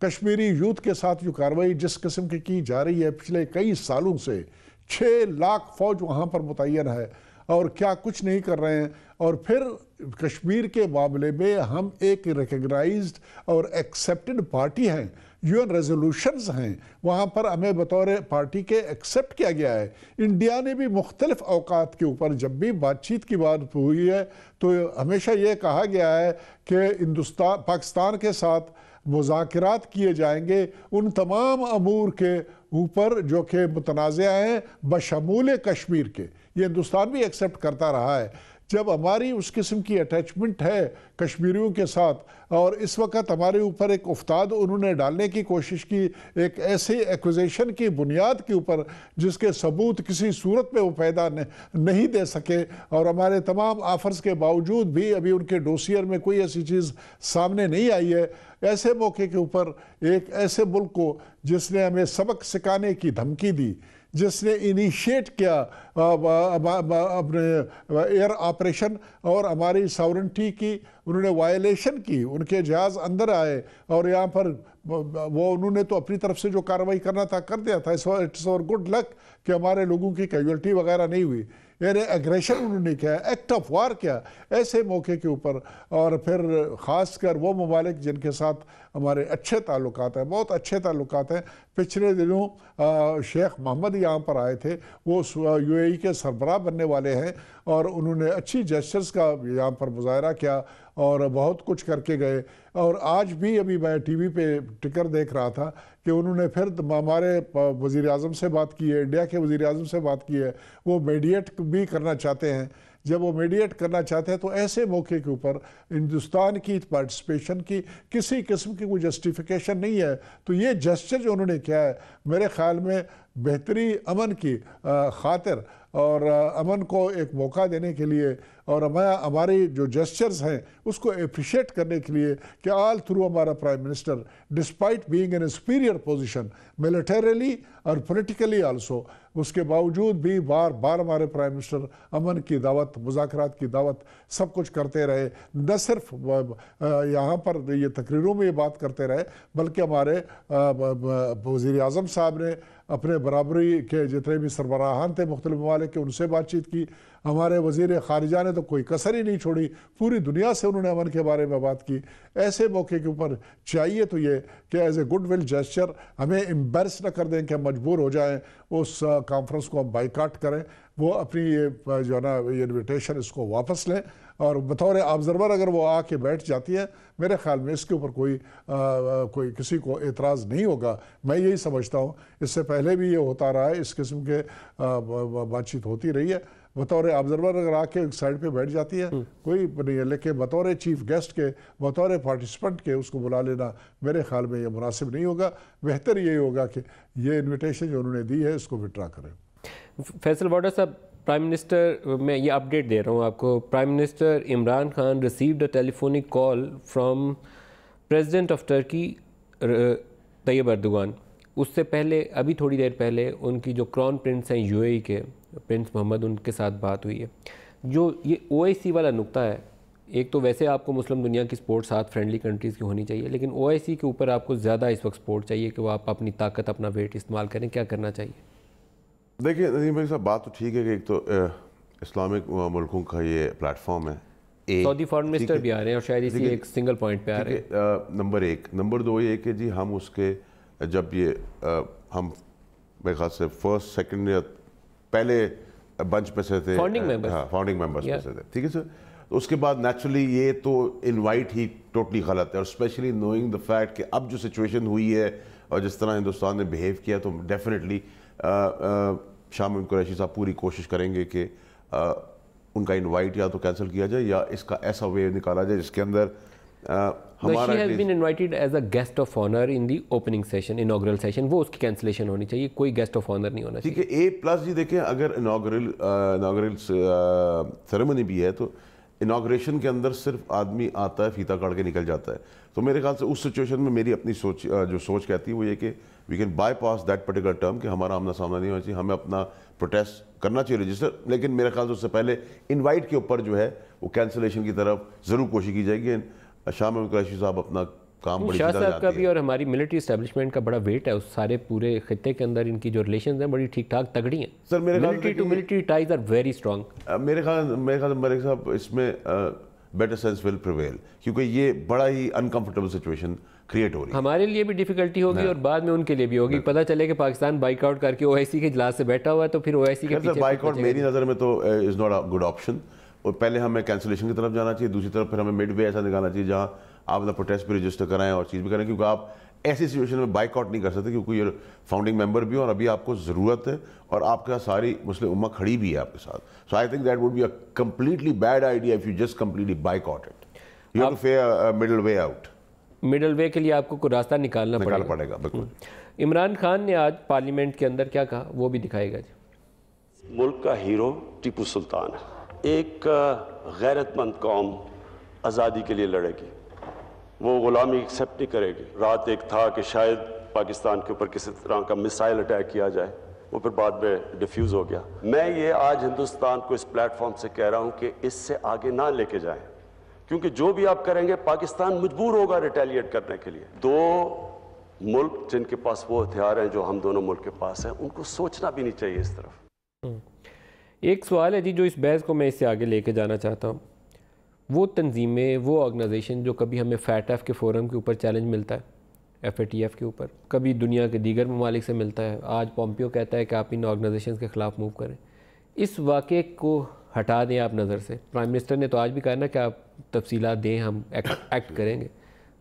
कश्मीरी यूथ के साथ जो कार्रवाई जिस किस्म की जा रही है पिछले कई सालों से, 6 लाख फौज वहाँ पर मुतय्यन है और क्या कुछ नहीं कर रहे हैं। और फिर कश्मीर के मामले में हम एक रिकग्नाइज्ड और एक्सेप्टेड पार्टी हैं, UN रेजोल्यूशंस हैं, वहाँ पर हमें बतौर पार्टी के एक्सेप्ट किया गया है। इंडिया ने भी मुख्तलिफ औकात के ऊपर जब भी बातचीत की बात हुई है तो हमेशा ये कहा गया है कि पाकिस्तान के साथ मुज़ाकरात किए जाएंगे उन तमाम अमूर के ऊपर जो कि मुतनाज़ा हैं, बशमूल कश्मीर के। ये हिंदुस्तान भी एक्सेप्ट करता रहा है। जब हमारी उस किस्म की अटैचमेंट है कश्मीरियों के साथ, और इस वक्त हमारे ऊपर एक उफ्ताद उन्होंने डालने की कोशिश की एक ऐसे एक्विजिशन की बुनियाद के ऊपर जिसके सबूत किसी सूरत में वो पैदा नहीं दे सके, और हमारे तमाम ऑफर्स के बावजूद भी अभी उनके डोसियर में कोई ऐसी चीज़ सामने नहीं आई है। ऐसे मौके के ऊपर एक ऐसे मुल्क को जिसने हमें सबक सिखाने की धमकी दी, जिसने इनिशिएट किया अपने एयर ऑपरेशन और हमारी सॉवरेंटी की उन्होंने वायलेशन की, उनके जहाज़ अंदर आए और यहाँ पर वो उन्होंने तो अपनी तरफ से जो कार्रवाई करना था कर दिया था। इट्स और गुड लक कि हमारे लोगों की कैजुअल्टी वगैरह नहीं हुई। यानी एग्रेशन उन्होंने किया, एक्ट ऑफ वार किया ऐसे मौके के ऊपर। और फिर ख़ासकर वो ममालिक जिनके साथ हमारे अच्छे ताल्लुकात हैं, बहुत अच्छे ताल्लुकात हैं। पिछले दिनों शेख मोहम्मद यहाँ पर आए थे, वो यूएई के सरबराह बनने वाले हैं और उन्होंने अच्छी जेस्चर्स का यहाँ पर मुजाहरा किया और बहुत कुछ करके गए। और आज भी अभी मैं टीवी पे टिकर देख रहा था कि उन्होंने फिर हमारे वज़ीर आज़म से बात की है, इंडिया के वज़ीर आज़म से बात की है, वो मीडिएट भी करना चाहते हैं। जब वो मीडिएट करना चाहते हैं तो ऐसे मौके के ऊपर हिंदुस्तान की पार्टिसिपेशन की किसी किस्म की कोई जस्टिफिकेशन नहीं है। तो ये जेस्चर जो उन्होंने किया है मेरे ख़्याल में बेहतरी अमन की खातिर और अमन को एक मौका देने के लिए और हमारी जो जेस्चर्स हैं उसको अप्रिशिएट करने के लिए कि ऑल थ्रू हमारा prime minister despite being in A superior position militarily और पॉलिटिकली आल्सो, उसके बावजूद भी बार बार हमारे प्राइम मिनिस्टर अमन की दावत, मुज़ाकरात की दावत सब कुछ करते रहे। न सिर्फ यहाँ पर ये तकरीरों में ये बात करते रहे बल्कि हमारे वज़ीर आज़म साहब ने अपने बराबरी के जितने भी सरबराहान थे मुख्तलिफ ममालिक के उनसे बातचीत की। हमारे वज़ीर ख़ारिजा ने तो कोई कसर ही नहीं छोड़ी, पूरी दुनिया से उन्होंने अमन के बारे में बात की। ऐसे मौके के ऊपर चाहिए तो ये कि as a goodwill gesture हमें एम्बैरस न कर दें कि हम मजबूर हो जाएं उस कॉन्फ्रेंस को हम बाइकाट करें। वो अपनी ये जो है ना ये इन्विटेशन इसको वापस लें और बतौर ऑब्जर्वर अगर वो आके बैठ जाती है मेरे ख्याल में इसके ऊपर कोई किसी को एतराज़ नहीं होगा। मैं यही समझता हूँ। इससे पहले भी ये होता रहा है, इस किस्म के बातचीत होती रही है। बतौर ऑब्जर्वर अगर आके एक साइड पे बैठ जाती है कोई नहीं है, लेकिन बतौर चीफ गेस्ट के, बतौर पार्टिसिपेंट के उसको बुला लेना मेरे ख्याल में ये मुनासिब नहीं होगा। बेहतर यही होगा कि ये इन्विटेशन जो उन्होंने दी है इसको विड्रा करें। फैसल वाडा साहब, प्राइम मिनिस्टर, मैं ये अपडेट दे रहा हूँ आपको, prime minister Imran Khan received a telephonic call from president of Turkey Tayyip Erdogan. उससे पहले अभी थोड़ी देर पहले उनकी जो क्रॉन प्रिंस हैं यूएई के, प्रिंस मोहम्मद, उनके साथ बात हुई है। जो ये ओआईसी वाला नुक्ता है, एक तो वैसे आपको मुस्लिम दुनिया की सपोर्ट साथ फ्रेंडली कंट्रीज़ की होनी चाहिए, लेकिन ओआईसी के ऊपर आपको ज़्यादा इस वक्त सपोर्ट चाहिए कि वो आप अपनी ताकत, अपना वेट इस्तेमाल करें। क्या करना चाहिए? देखिए नदीम भाई साहब, बात तो ठीक है कि एक तो इस्लामिक मुल्कों का ये प्लेटफॉर्म है। सऊदी फॉरेन मिनिस्टर भी आ रहे हैं और शायद इसी एक सिंगल पॉइंट पे आ रहे हैं। नंबर एक। नंबर दो ये कि जी हम उसके जब ये हम मेरे ख्याल से फर्स्ट सेकंड या पहले बंच में से थे, फाउंडिंग मेंबर्स में से थे, ठीक है सर। तो उसके बाद नेचुरली ये तो इनवाइट ही टोटली गलत है, और स्पेशली नोइंग द फैक्ट कि अब जो सिचुएशन हुई है और जिस तरह हिंदुस्तान ने बिहेव किया, तो डेफिनेटली शाह महमूद कुरैशी साहब पूरी कोशिश करेंगे कि उनका इनवाइट या तो कैंसिल किया जाए या इसका ऐसा वे निकाला जाए जिसके अंदर हमारा has been invited as a guest of honor in the opening session, inaugural session, वो उसकी कैंसिलेशन होनी चाहिए, कोई गेस्ट ऑफ ऑनर नहीं होना चाहिए। ठीक है। A+ जी देखें, अगर इनाग्रल सेरेमनी भी है तो इनाग्रेशन के अंदर सिर्फ आदमी आता है, फीता काट के निकल जाता है। तो मेरे ख्याल से उस सिचुएशन में मेरी अपनी सोच कहती है वो ये कि we can bypass that particular term कि हमारा आमना सामना नहीं होना चाहिए, हमें अपना प्रोटेस्ट करना चाहिए रजिस्टर, लेकिन मेरे ख्याल से उससे पहले इनवाइट के ऊपर जो है वो कैंसिलेशन की तरफ ज़रूर कोशिश की जाएगी। शाह महमूद कुरैशी साहब अपना काम बड़ी शाह साहब का भी और हमारी मिलिट्री एस्टेब्लिशमेंट का बड़ा वेट है उस सारे पूरे खित्ते के अंदर। इनकी जो रिलेशंस हैं बड़ी ठीक ठाक तगड़ी हैं सर। मेरे military to military ties are very strong. मेरे ख्याल मलिक साहब इसमें बेटर सेंस विल प्रिवेल, क्योंकि ये बड़ा ही अनकंफर्टेबल सिचुएशन क्रिएट हो रही है। हमारे लिए भी डिफिकल्टी होगी और बाद में उनके लिए भी होगी। पता चले कि पाकिस्तान बाइकआउट करके ओआईसी के इजलास से बैठा हुआ है तो फिर ओआईसी के पीछे बाइकआउट मेरी नज़र में तो is not a good option. और पहले हमें कैंसिलेशन की तरफ जाना चाहिए, दूसरी तरफ फिर हमें मिड वे ऐसा निकालना चाहिए जहाँ आप अपना प्रोटेस्ट भी रजिस्टर कराएं और चीज़ भी करें, क्योंकि आप ऐसी सिचुएशन में बाइकआउट नहीं कर सकते क्योंकि ये फाउंडिंग मेंबर भी हो और अभी आपको ज़रूरत है और आपके साथ सारी मुस्लिम उम्मा खड़ी भी है आपके साथ। So I think that would be a completely bad idea if you just completely back out it. You have to fair middle way out. Middle way के लिए आपको कोई रास्ता निकालना पड़ेगा। बिल्कुल। इमरान खान ने आज पार्लियामेंट के अंदर क्या कहा वो भी दिखाएगा जी। मुल्क का हीरो टीपू सुल्तान है। एक गैरतमंद कौम आज़ादी के लिए लड़ेगी, वो गुलामी एक्सेप्ट नहीं करेगी। रात एक था कि शायद पाकिस्तान के ऊपर किसी तरह का मिसाइल अटैक किया जाए, वो फिर बाद में डिफ्यूज़ हो गया। मैं ये आज हिंदुस्तान को इस प्लेटफॉर्म से कह रहा हूँ कि इससे आगे ना लेके जाएं, क्योंकि जो भी आप करेंगे पाकिस्तान मजबूर होगा रिटेलिएट करने के लिए। दो मुल्क जिनके पास वो हथियार हैं जो हम दोनों मुल्क के पास हैं, उनको सोचना भी नहीं चाहिए इस तरफ। एक सवाल है जी जो इस बहस को मैं इससे आगे लेके जाना चाहता हूँ। वो तंजीमें, वो ऑर्गेनाइजेशन जो कभी हमें FATF के फोरम के ऊपर चैलेंज मिलता है, FATF के ऊपर, कभी दुनिया के दीगर ममालिक से मिलता है, आज पोम्पियो कहता है कि आप इन ऑर्गेनाइजेशन के ख़िलाफ़ मूव करें। इस वाक़े को हटा दें आप नज़र से। प्राइम मिनिस्टर ने तो आज भी कहा ना कि आप तफसीलात दें, हम एक्ट करेंगे।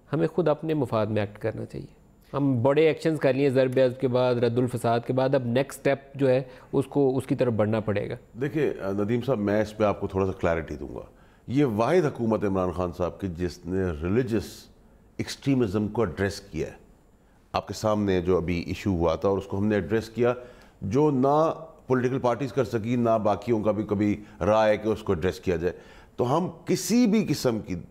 हमें खुद अपने मुफाद में एक्ट करना चाहिए। हम बड़े एक्शंस कर लिए ज़रब अज़ब के बाद, रद्दुल फसाद के बाद, अब नेक्स्ट स्टेप जो है उसकी तरफ बढ़ना पड़ेगा। देखिए नदीम साहब, मैं इस पर आपको थोड़ा सा क्लैरिटी दूंगा। ये वाहिद हुकूमत इमरान खान साहब की जिसने रिलीजियस एक्सट्रीमिज़म को एड्रेस किया है। आपके सामने जो अभी इशू हुआ था और उसको हमने एड्रेस किया, जो ना पॉलिटिकल पार्टीज़ कर सकी ना बाकियों का भी कभी राय है कि उसको एड्रेस किया जाए। तो हम किसी भी किस्म की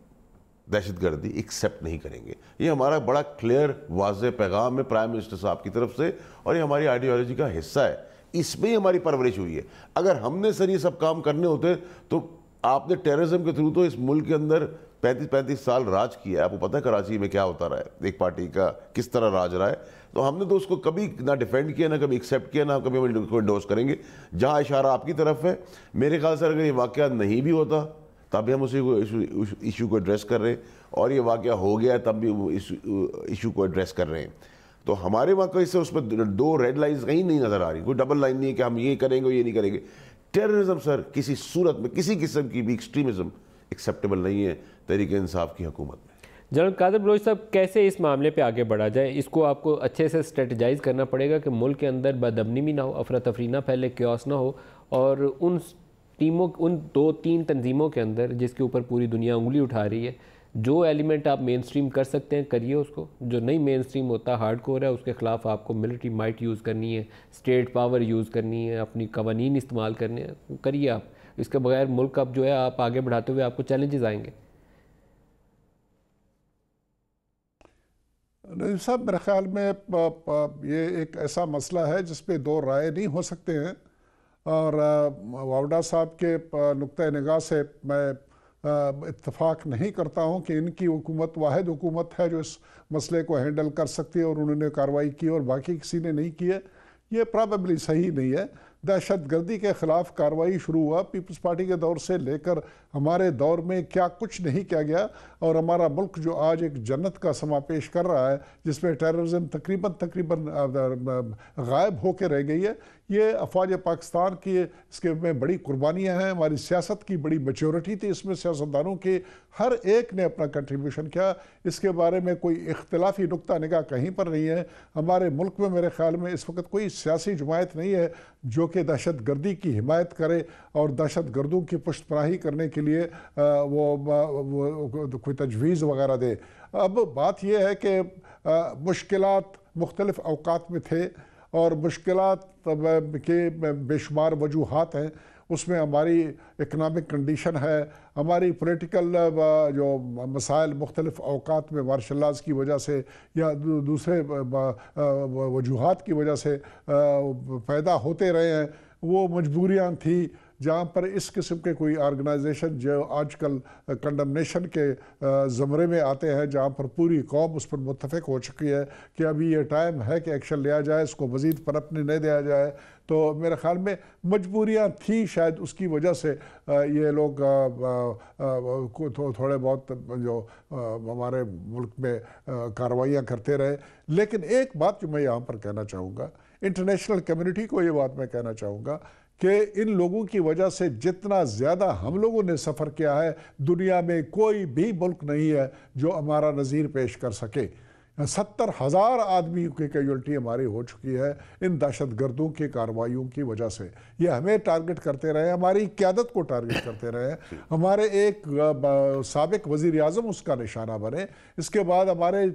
दहशतगर्दी एक्सेप्ट नहीं करेंगे। ये हमारा बड़ा क्लियर वाज़ेह पैगाम है प्राइम मिनिस्टर साहब की तरफ से और ये हमारी आइडियोलॉजी का हिस्सा है। इसमें ही हमारी परवरिश हुई है। अगर हमने सर ये सब काम करने होते तो आपने टेररिज्म के थ्रू तो इस मुल्क के अंदर 35 साल राज किया है। आपको पता है कराची में क्या होता रहा है, एक पार्टी का किस तरह राज रहा है। तो हमने तो उसको कभी ना डिफेंड किया, ना कभी एक्सेप्ट किया, ना कभी हम इंडोर्स करेंगे। जहाँ इशारा आपकी तरफ है, मेरे ख्याल से अगर ये वाक़या नहीं भी होता तब भी हम उसी को इशू को एड्रेस कर रहे हैं, और ये वाक़या हो गया तब भी इस इशू को एड्रेस कर रहे हैं। तो हमारे वाक़े से उसमें दो रेड लाइन्स कहीं नहीं नज़र आ रही, कोई डबल लाइन नहीं है कि हम ये करेंगे ये नहीं करेंगे। टेररिज्म सर किसी सूरत में किसी किस्म की भी एक्सट्रीमिज्म एक्सेप्टेबल नहीं है तहरीक इंसाफ की हुकूमत में। जनरल कादर बलोच साहब, कैसे इस मामले पे आगे बढ़ा जाए? इसको आपको अच्छे से स्ट्रेटजाइज करना पड़ेगा कि मुल्क के अंदर बदअमनी भी ना हो, अफरा तफरी ना फैले, क्योस ना हो, और उन टीमों, उन 2-3 तंजीमों के अंदर जिसके ऊपर पूरी दुनिया उंगली उठा रही है, जो एलिमेंट आप मेन स्ट्रीम कर सकते हैं करिए उसको, जो नहीं मेन स्ट्रीम होता, हार्ड कोर है, उसके ख़िलाफ़ आपको मिलिट्री माइट यूज़ करनी है, स्टेट पावर यूज़ करनी है, अपनी कवानीन इस्तेमाल करने हैं, करिए आप। इसके बगैर मुल्क अब जो है आप आगे बढ़ाते हुए आपको चैलेंजेस आएंगे। नहीं साहब, मेरे ख्याल में ये एक ऐसा मसला है जिस पे दो राय नहीं हो सकते हैं, और वावडा साहब के नुक्ते निगाह से मैं इत्तफाक नहीं करता हूं कि इनकी हुकूमत वाहिद हुकूमत है जो इस मसले को हैंडल कर सकती है और उन्होंने कार्रवाई की और बाकी किसी ने नहीं की है। ये प्रॉबेबली सही नहीं है। दहशतगर्दी के ख़िलाफ़ कार्रवाई शुरू हुआ पीपल्स पार्टी के दौर से लेकर हमारे दौर में क्या कुछ नहीं किया गया, और हमारा मुल्क जो आज एक जन्नत का समा पेश कर रहा है जिसमें टेररिज्म तकरीबन गायब होकर रह गई है, ये अफवाज पाकिस्तान की इसके में बड़ी कुर्बानियाँ हैं। हमारी सियासत की बड़ी मैच्योरिटी थी, इसमें सियासतदानों के हर एक ने अपना कंट्रीब्यूशन किया। इसके बारे में कोई इख्तलाफी नुक्ता निगाह कहीं पर नहीं है। हमारे मुल्क में मेरे ख्याल में इस वक्त कोई सियासी जमायत नहीं है जो कि दहशतगर्दी की हिमायत करे और दहशतगर्दों की पुष्टपनाही करने के लिए वो कोई तजवीज़ वगैरह दे। अब बात यह है कि मुश्किलात मुख्तलिफ़ अवकात में थे और मुश्किलात के बेशुमार वजूहात हैं। उसमें हमारी इकनॉमिक कंडीशन है, हमारी पॉलिटिकल जो मसाइल मुख्तलिफ़ अवकात में मार्शल लॉज़ की वजह से या दूसरे वजूहात की वजह से पैदा होते रहे हैं, वो मजबूरियाँ थी जहाँ पर इस किस्म के कोई ऑर्गेनाइजेशन जो आजकल कंडमनेशन के ज़मरे में आते हैं, जहाँ पर पूरी कौम उस पर मुत्तफ़िक हो चुकी है कि अभी ये टाइम है कि एक्शन लिया जाए, इसको मज़ीद पनपने नहीं दिया जाए। तो मेरे ख़्याल में मजबूरियाँ थी, शायद उसकी वजह से ये लोग थोड़े बहुत जो हमारे मुल्क में कार्रवाइयाँ करते रहे। लेकिन एक बात जो मैं यहाँ पर कहना चाहूँगा, इंटरनेशनल कम्युनिटी को ये बात मैं कहना चाहूँगा कि इन लोगों की वजह से जितना ज़्यादा हम लोगों ने सफ़र किया है, दुनिया में कोई भी मुल्क नहीं है जो हमारा नज़ीर पेश कर सके। 70,000 आदमी की कैजुअल्टी हमारी हो चुकी है इन दहशतगर्दों की कार्रवाइयों की वजह से। ये हमें टारगेट करते रहे, हमारी क़यादत को टारगेट करते रहे, हमारे एक साबिक वज़ीर आज़म उसका निशाना बने, इसके बाद हमारे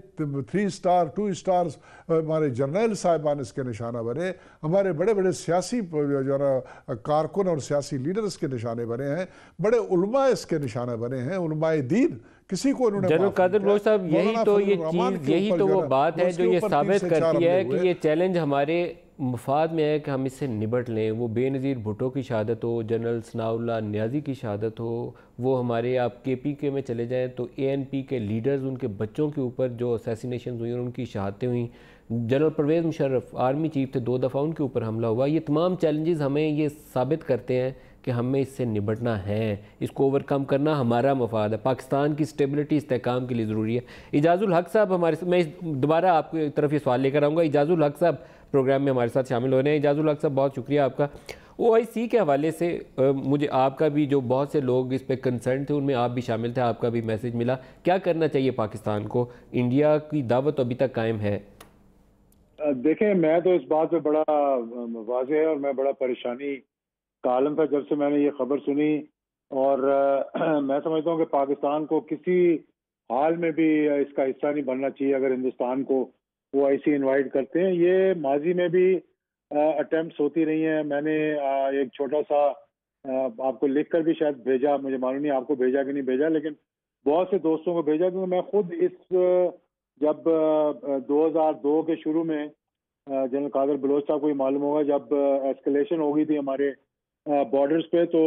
3 स्टार 2 स्टार्स हमारे जर्नल साहिबान इसके निशाना बने, हमारे बड़े बड़े सियासी कारकुन और सियासी लीडर इसके निशाने बने हैं, बड़े उलमा इसके निशाने बने हैं, उलमाए दीन। किसी को उन्होंने जनरल कादिर बलोच साहब, यही तो ये चीज़, यही तो वो बात है जो ये साबित करती है कि ये चैलेंज हमारे मफाद में है कि हम इससे निपट लें। वो बेनज़ीर भुट्टो की शहादत हो, जनरल सनाउल्लाह नियाज़ी की शहादत हो, वो हमारे आप KPK में चले जाएं तो ANP के लीडर्स, उनके बच्चों के ऊपर जो असैसिनेशन हुई और उनकी शहादतें हुई, general Pervez Musharraf army chief थे, 2 दफ़ा उनके ऊपर हमला हुआ। ये तमाम चैलेंजेस हमें ये साबित करते हैं कि हमें इससे निपटना है, इसको ओवरकम करना हमारा मफाद है, पाकिस्तान की स्टेबिलिटी इस्तेहकाम के लिए ज़रूरी है। इजाज़ुल हक साहब हमारे, मैं दोबारा आपकी तरफ ये सवाल लेकर आऊँगा। इजाज़ुल हक साहब प्रोग्राम में हमारे साथ शामिल हो रहे हैं। इजाज़ुल हक साहब, बहुत शुक्रिया आपका। OIC के हवाले से मुझे आपका भी, जो बहुत से लोग इस पर कंसर्न थे उनमें आप भी शामिल थे, आपका भी मैसेज मिला। क्या करना चाहिए पाकिस्तान को? इंडिया की दावत अभी तक कायम है? देखें, मैं तो इस बात पे बड़ा वाज़ेह है और मैं बड़ा परेशानी का आलम था जब से मैंने ये खबर सुनी। और मैं समझता हूँ कि पाकिस्तान को किसी हाल में भी इसका हिस्सा नहीं बनना चाहिए अगर हिंदुस्तान को OIC इनवाइट करते हैं। ये माजी में भी अटेम्प्ट्स होती रही हैं। मैंने एक छोटा सा आपको लिख कर भी शायद भेजा, मुझे मालूम नहीं आपको भेजा कि नहीं भेजा, लेकिन बहुत से दोस्तों को भेजा, क्योंकि मैं खुद जब 2002 के शुरू में जनरल कादिर बलोच साहब को ही मालूम होगा, जब एस्केलेशन हो गई थी हमारे बॉर्डर्स पे, तो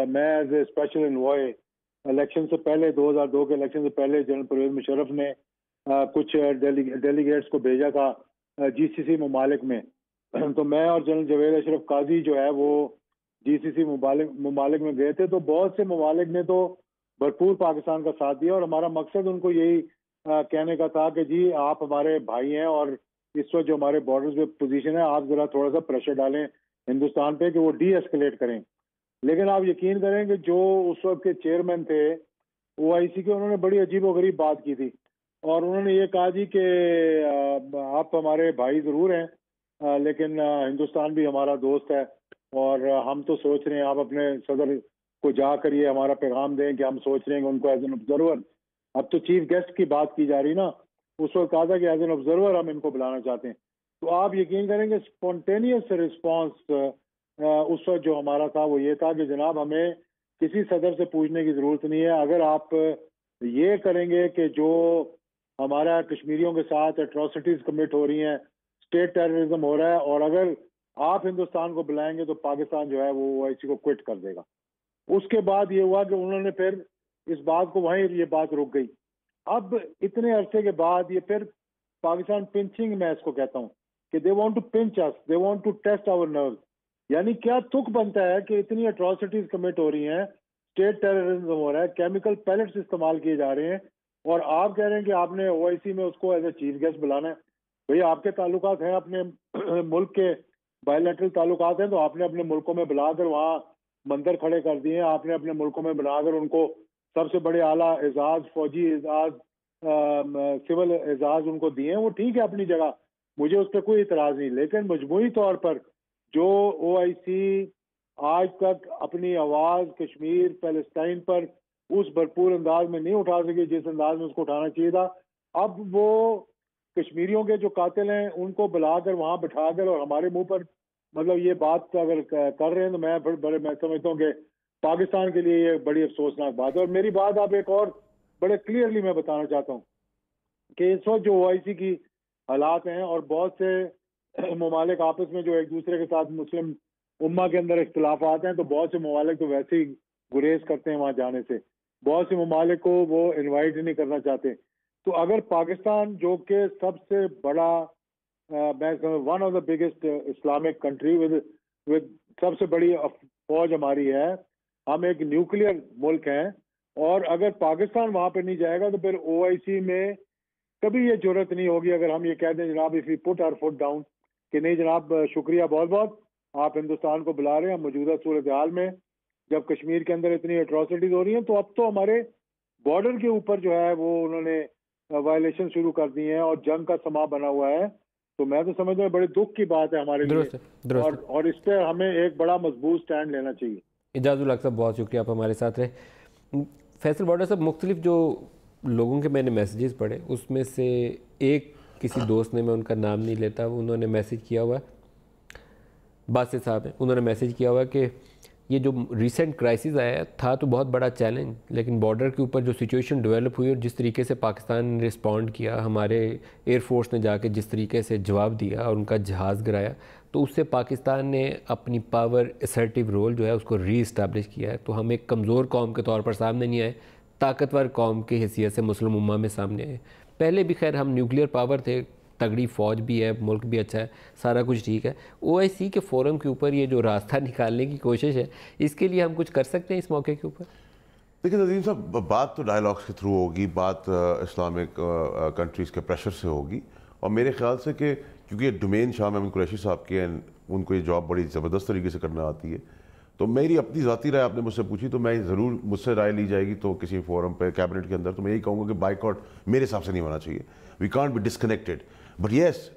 मैं as a special envoy election से पहले, 2002 के इलेक्शन से पहले जनरल परवेज़ मुशर्रफ ने कुछ डेलीगेट्स को भेजा था GCC ममालिक में। तो मैं और जनरल जवेद अशरफ काजी जो है वो GCC ममालिक में गए थे। तो बहुत से ममालिक ने तो भरपूर पाकिस्तान का साथ दिया और हमारा मकसद उनको यही कहने का था कि जी आप हमारे भाई हैं और इस वक्त जो हमारे बॉर्डर्स पे पोजीशन है, आप जरा थोड़ा सा प्रेशर डालें हिंदुस्तान पे कि वो डी-एस्केलेट करें। लेकिन आप यकीन करें कि जो उस वक्त के चेयरमैन थे OIC के, उन्होंने बड़ी अजीबोगरीब बात की थी और उन्होंने ये कहा जी कि आप हमारे भाई ज़रूर हैं लेकिन हिंदुस्तान भी हमारा दोस्त है और हम तो सोच रहे हैं आप अपने सदर को जा करिए हमारा पैगाम दें कि हम सोच रहे हैं कि उनको एज एन ऑब्जर्वर, अब तो चीफ गेस्ट की बात की जा रही ना, उस वक्त कहा था कि एज एन ऑब्जर्वर हम इनको बुलाना चाहते हैं। तो आप यकीन करेंगे स्पॉन्टेनियस रिस्पॉन्स उस वक्त जो हमारा था वो ये था कि जनाब हमें किसी सदर से पूछने की ज़रूरत नहीं है, अगर आप ये करेंगे कि जो हमारा कश्मीरियों के साथ एट्रोसिटीज़ कमिट हो रही हैं, स्टेट टेररिज्म हो रहा है, और अगर आप हिंदुस्तान को बुलाएंगे तो पाकिस्तान जो है वो OIC को क्विट कर देगा। उसके बाद ये हुआ कि उन्होंने फिर इस बात को, वहीं ये बात रुक गई। अब इतने अरसे के बाद ये फिर पाकिस्तान पिंचिंग, मैं इसको कहता हूँ कि they want to pinch us, they want to test our nerves. यानी क्या तुक बनता है कि इतनी एट्रोसिटीज कमिट हो रही हैं, स्टेट टेररिज्म हो रहा है, केमिकल पैलेट्स इस्तेमाल किए जा रहे हैं और आप कह रहे हैं कि आपने OIC में उसको एज ए चीफ गेस्ट बुलाना है। भाई आपके ताल्लुकात हैं अपने मुल्क के, बायलैटरल ताल्लुकात हैं, तो आपने अपने मुल्कों में बुलाकर वहाँ मंदिर खड़े कर दिए, आपने अपने मुल्कों में बुलाकर उनको सबसे बड़े आला एजाज, फौजी एजाज, सिविल एजाज उनको दिए हैं, वो ठीक है अपनी जगह, मुझे उस पर कोई इतराज़ नहीं। लेकिन मजमूई तौर पर जो OIC आज तक अपनी आवाज़ कश्मीर पैलेस्टाइन पर उस भरपूर अंदाज में नहीं उठा सकी जिस अंदाज में उसको उठाना चाहिए था, अब वो कश्मीरियों के जो कातिल हैं उनको बुलाकर वहाँ बिठाकर और हमारे मुंह पर मतलब ये बात अगर कर रहे हैं तो मैं समझता हूँ कि पाकिस्तान के लिए ये बड़ी अफसोसनाक बात है। और मेरी बात आप एक और बड़े क्लियरली मैं बताना चाहता हूँ कि इस वक्त जो OIC की हालात हैं और बहुत से ममालिक आपस में जो एक दूसरे के साथ मुस्लिम उम्मा के अंदर इख्तिलाफात हैं, तो बहुत से ममालिक तो वैसे ही गुरेज करते हैं वहाँ जाने से, बहुत से ममालिक को वो इन्वाइट ही नहीं करना चाहते। तो अगर पाकिस्तान जो कि सबसे बड़ा one of the biggest Islamic country with सबसे बड़ी फौज हमारी है, हम एक न्यूक्लियर मुल्क हैं, और अगर पाकिस्तान वहाँ पर नहीं जाएगा तो फिर OIC में कभी ये जरूरत नहीं होगी अगर हम ये कह दें जनाब if we put our foot down कि नहीं जनाब शुक्रिया बहुत बहुत आप हिंदुस्तान को बुला रहे हैं। मौजूदा सूरत हाल में जब कश्मीर के अंदर इतनी एट्रोसिटीज हो रही हैं तो अब तो हमारे बॉर्डर के ऊपर जो है वो उन्होंने वायलेशन शुरू कर दी हैं और जंग का समा बना हुआ है, तो मैं तो समझता हूँ बड़े दुख की बात है हमारे लिए, और इस पर हमें एक बड़ा मजबूत स्टैंड लेना चाहिए। इजाज़ुल हक साहब, बहुत शुक्रिया, आप हमारे साथ रहे। फैसल बॉर्डर साहब, मुख्तलिफ जो लोगों के मैंने मैसेजेस पढ़े, उसमें से एक किसी दोस्त ने, मैं उनका नाम नहीं लेता, उन्होंने मैसेज किया हुआ है, बासित साहब हैं, उन्होंने मैसेज किया हुआ है कि ये जो रिसेंट क्राइसिस आया था तो बहुत बड़ा चैलेंज, लेकिन बॉर्डर के ऊपर जो सिचुएशन डेवलप हुई और जिस तरीके से पाकिस्तान ने रिस्पॉन्ड किया, हमारे एयरफोर्स ने जाके जिस तरीके से जवाब दिया और उनका जहाज़ गिराया, तो उससे पाकिस्तान ने अपनी पावर असर्टिव रोल जो है उसको री इस्टेब्लिश किया है। तो हम एक कमज़ोर कौम के तौर पर सामने नहीं आए, ताकतवर कौम की हैसियत से मुस्लिम उम्मा में सामने आए। पहले भी खैर हम न्यूक्लियर पावर थे, तगड़ी फ़ौज भी है, मुल्क भी अच्छा है, सारा कुछ ठीक है। OIC के फोरम के ऊपर ये जो रास्ता निकालने की कोशिश है, इसके लिए हम कुछ कर सकते हैं इस मौके के ऊपर? देखिए नदीम साहब, बात तो डायलॉग्स के थ्रू होगी, बात इस्लामिक कंट्रीज़ के प्रेशर से होगी, और मेरे ख्याल से कि क्योंकि ये डोमेन शाह महमूद कुरैशी साहब की है, उनको ये जॉब बड़ी ज़बरदस्त तरीके से करना आती है, तो मेरी अपनी ज़ाती राय आपने मुझसे पूछी, तो मैं ज़रूर, मुझसे राय ली जाएगी तो किसी फोरम पे कैबिनेट के अंदर, तो मैं यही कहूँगा कि बाइकआउट मेरे हिसाब से नहीं होना चाहिए। We can't be disconnected, but yes,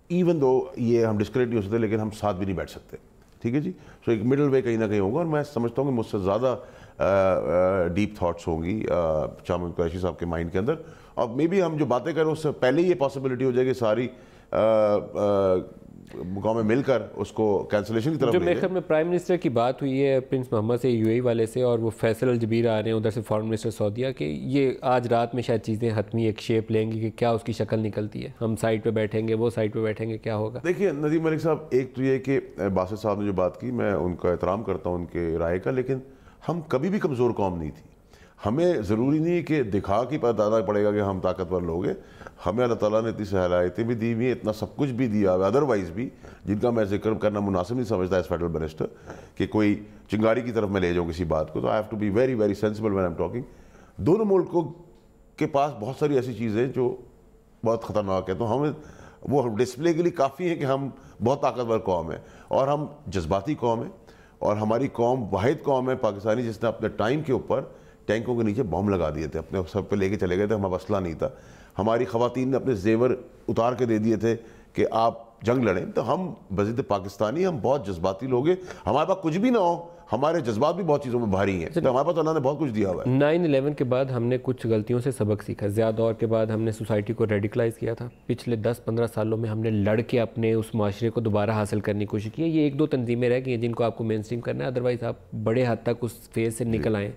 even though ये हम डिस्कनेक्ट नहीं हो सकते, लेकिन हम साथ भी नहीं बैठ सकते, ठीक है जी। सो एक मिडल वे कहीं ना कहीं होगा, और मैं समझता हूँ कि मुझसे ज़्यादा डीप थाट्स होंगी शाह महमूद कुरैशी साहब के माइंड के अंदर, और मे बी हम जो बातें करें उससे पहले ही ये पॉसिबिलिटी हो जाएगी सारी गाँव में मिलकर उसको कैंसिलेशन की तरफ। जो मेरे ख्याल में प्राइम मिनिस्टर की बात हुई है प्रिंस मोहम्मद से, UAE वाले से, और वो फैसल अल जबीर आ रहे हैं उधर से फॉरेन मिनिस्टर सऊदीया, कि ये आज रात में शायद चीज़ें हतमी एक शेप लेंगी कि क्या उसकी शक्ल निकलती है, हम साइड पे बैठेंगे, वो साइड पे बैठेंगे, क्या होगा। देखिए नदीम मलिक साहब, एक तो ये कि बासित साहब ने जो बात की, मैं उनका एहतराम करता हूँ उनके राय का, लेकिन हम कभी भी कमज़ोर कौम नहीं थी। हमें ज़रूरी नहीं कि दिखा के पता पड़ेगा कि हम ताकतवर लोग हैं, हमें अल्लाह ताला ने इतनी सलाहियतें भी दी हुई, इतना सब कुछ भी दिया हुआ अदरवाइज़ भी, जिनका मैं जिक्र करना मुनासिब नहीं समझता एज फेडरल मिनिस्टर, कि कोई चिंगारी की तरफ मैं ले जाऊँ किसी बात को। तो I have to be very very sensible when I am talking. दोनों मुल्कों के पास बहुत सारी ऐसी चीज़ें जो बहुत ख़तरनाक है, तो हमें वो डिस्प्ले के लिए काफ़ी है कि हम बहुत ताकतवर कौम है, और हम जज्बाती कौम है, और हमारी कौम वाहिद कौम है पाकिस्तानी जिसने अपने टाइम के ऊपर टैंकों के नीचे बम लगा दिए थे, अपने सब पे लेके चले गए थे, हमारा असला नहीं था। हमारी ख़वातीन ने अपने जेवर उतार के दे दिए थे कि आप जंग लड़ें। तो हम बज़िद पाकिस्तानी, हम बहुत जज्बाती लोग हैं, हमारे पास कुछ भी ना हो, हमारे जज्बात भी बहुत चीज़ों में भारी हैं, तो हमारे पास अल्लाह ने बहुत कुछ दिया हुआ है। 9/11 के बाद हमने कुछ गलतियों से सबक सीखा, ज़्यादा दौर के बाद हमने सोसाइटी को रेडिकलाइज़ किया था। पिछले 10-15 सालों में हमने लड़ के अपने उस माशरे को दोबारा हासिल करने की कोशिश की है। ये 1-2 तंजीमें रह गई हैं जिनको आपको मेन स्ट्रीम करना है, अदरवाइज़ आप बड़े हद तक उस फेज़ से निकल आएँ।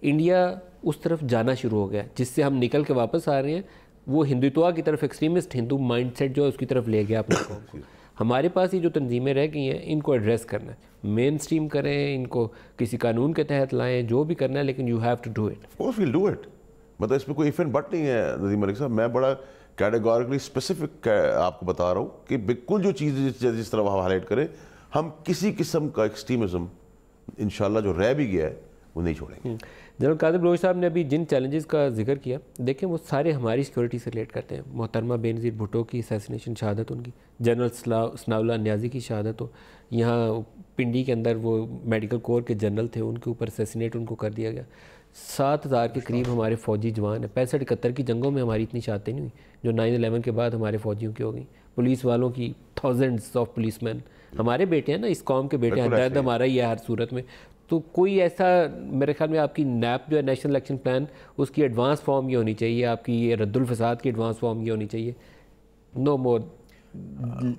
इंडिया उस तरफ जाना शुरू हो गया, जिससे हम निकल के वापस आ रहे हैं। वो हिंदुत्व की तरफ, एक्सट्रीमिस्ट हिंदू माइंडसेट जो है उसकी तरफ ले गया अपने कौम को। हमारे पास ये जो तंजीमें रह गई हैं, इनको एड्रेस करना है, मेन स्ट्रीम करें, इनको किसी कानून के तहत लाएं, जो भी करना है, लेकिन you have to do it. Of course we will do it, मतलब इसमें कोई इफ एंड बट नहीं है नदीम मलिक साहब। मैं बड़ा कैटेगोरिकली स्पेसिफिक आपको बता रहा हूँ कि बिल्कुल जो चीज़ जिस तरह हाईलाइट करें, हम किसी किस्म का एक्सट्रीमिज्म इंशाल्लाह जो रह भी गया है वो नहीं छोड़ेंगे। जनरल कादिर बलोच साहब ने अभी जिन चैलेंजेस का जिक्र किया, देखें वो सारे हमारी सिक्योरिटी से रिलेट करते हैं। मोहतरमा बेनज़ीर भुट्टो की असैसिनेशन, शहादत उनकी, जनरल सनाउल्लाह नियाज़ी की शहादत हो, यहाँ पिंडी के अंदर वो मेडिकल कोर के जनरल थे, उनके ऊपर असैसिनेट उनको कर दिया गया। 7,000 के करीब हमारे फ़ौजी जवान हैं। 65-71 की जंगों में हमारी इतनी शहादतें नहीं हुई जो 9/11 के बाद हमारे फ़ौजियों की हो गई। पुलिस वालों की थाउजेंड्स ऑफ पुलिसमैन हमारे बेटे हैं ना, इस कौम के बेटे हैं, दर्द हमारा ही है हर सूरत में। तो कोई ऐसा, मेरे ख्याल में आपकी नैप जो है नेशनल इलेक्शन प्लान, उसकी एडवांस फॉर्म ये होनी चाहिए, आपकी ये रद्दुल फसाद की एडवांस फॉर्म ये होनी चाहिए। नो मोर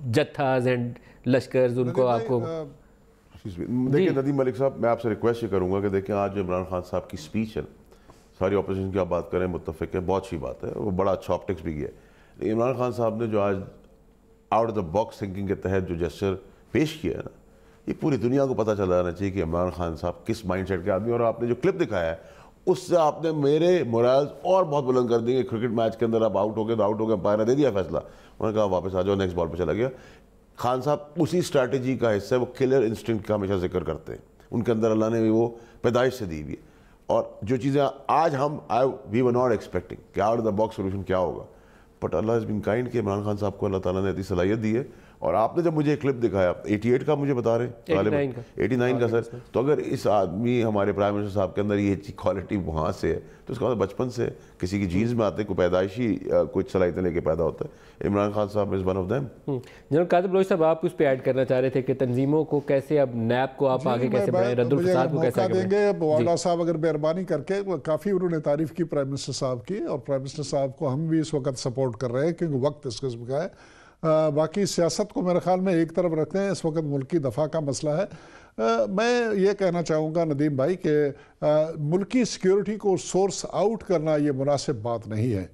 जत्थाज एंड लश्कर्स, उनको आपको। देखिए नदीम मलिक साहब, मैं आपसे रिक्वेस्ट ये करूँगा कि देखिए आज इमरान खान साहब की स्पीच है, सारी अपोजिशन की आप बात करें, मुत्तफ़िक है, बहुत अच्छी बात है, वो बड़ा अच्छा ऑप्टिक्स भी किया। इमरान खान साहब ने जो आज out of the box thinking के तहत जो जेस्चर पेश किया है ना, ये पूरी दुनिया को पता चल जाना चाहिए कि इमरान खान साहब किस माइंडसेट के आदमी। और आपने जो क्लिप दिखाया है उससे आपने मेरे मोराल्स और बहुत बुलंद कर देंगे। क्रिकेट मैच के अंदर आप आउट हो गए तो आउट हो गए, अंपायर ने दे दिया फैसला, उन्होंने कहा वापस आ जाओ, नेक्स्ट बॉल पे चला गया। खान साहब उसी स्ट्रैटेजी का हिस्सा है, वो किलर इंस्टिंक्ट का हमेशा जिक्र करते हैं, उनके अंदर अल्लाह ने भी वो पैदाइश से दी हुई है। और जो चीज़ें आज हम वी वर नॉट एक्सपेक्टिंग कि out of the box solution क्या होगा, बट अल्लाह हैज़ बीन काइंड कि इमरान खान साहब को अल्लाह ताला ने इतनी सलाहियत दी है, और आपने जब मुझे क्लिप दिखाया 88 का मुझे बता रहे हैं 89 का सर, तो अगर इस आदमी हमारे प्राइम मिनिस्टर साहब के अंदर ये क्वालिटी वहाँ से है तो उसका मतलब बचपन से किसी की जीन्स में आते, कोई पैदाइशी कुछ सलाहियतें लेके पैदा होता है। इमरान खान साहब is one of them. General Qadir Baloch साहब, आप उस पर ऐड करना चाह रहे थे कि तंजीमों को कैसे, अब नैब को आप आगे कैसे बढ़ाएं, रद्दुल फसाद को कैसे आगे देंगे। वाला साहब अगर मेहरबानी करके, काफ़ी उन्होंने तारीफ की प्राइम मिनिस्टर साहब की, और प्राइम मिनिस्टर साहब को हम भी इस वक्त सपोर्ट कर रहे हैं क्योंकि वक्त इस किस्म का है। बाकी सियासत को मेरे ख्याल में एक तरफ रखते हैं, इस वक्त मुल्क की दफ़ा का मसला है। मैं ये कहना चाहूँगा नदीम भाई कि मुल्की सिक्योरिटी को सोर्स आउट करना ये मुनासिब बात नहीं है।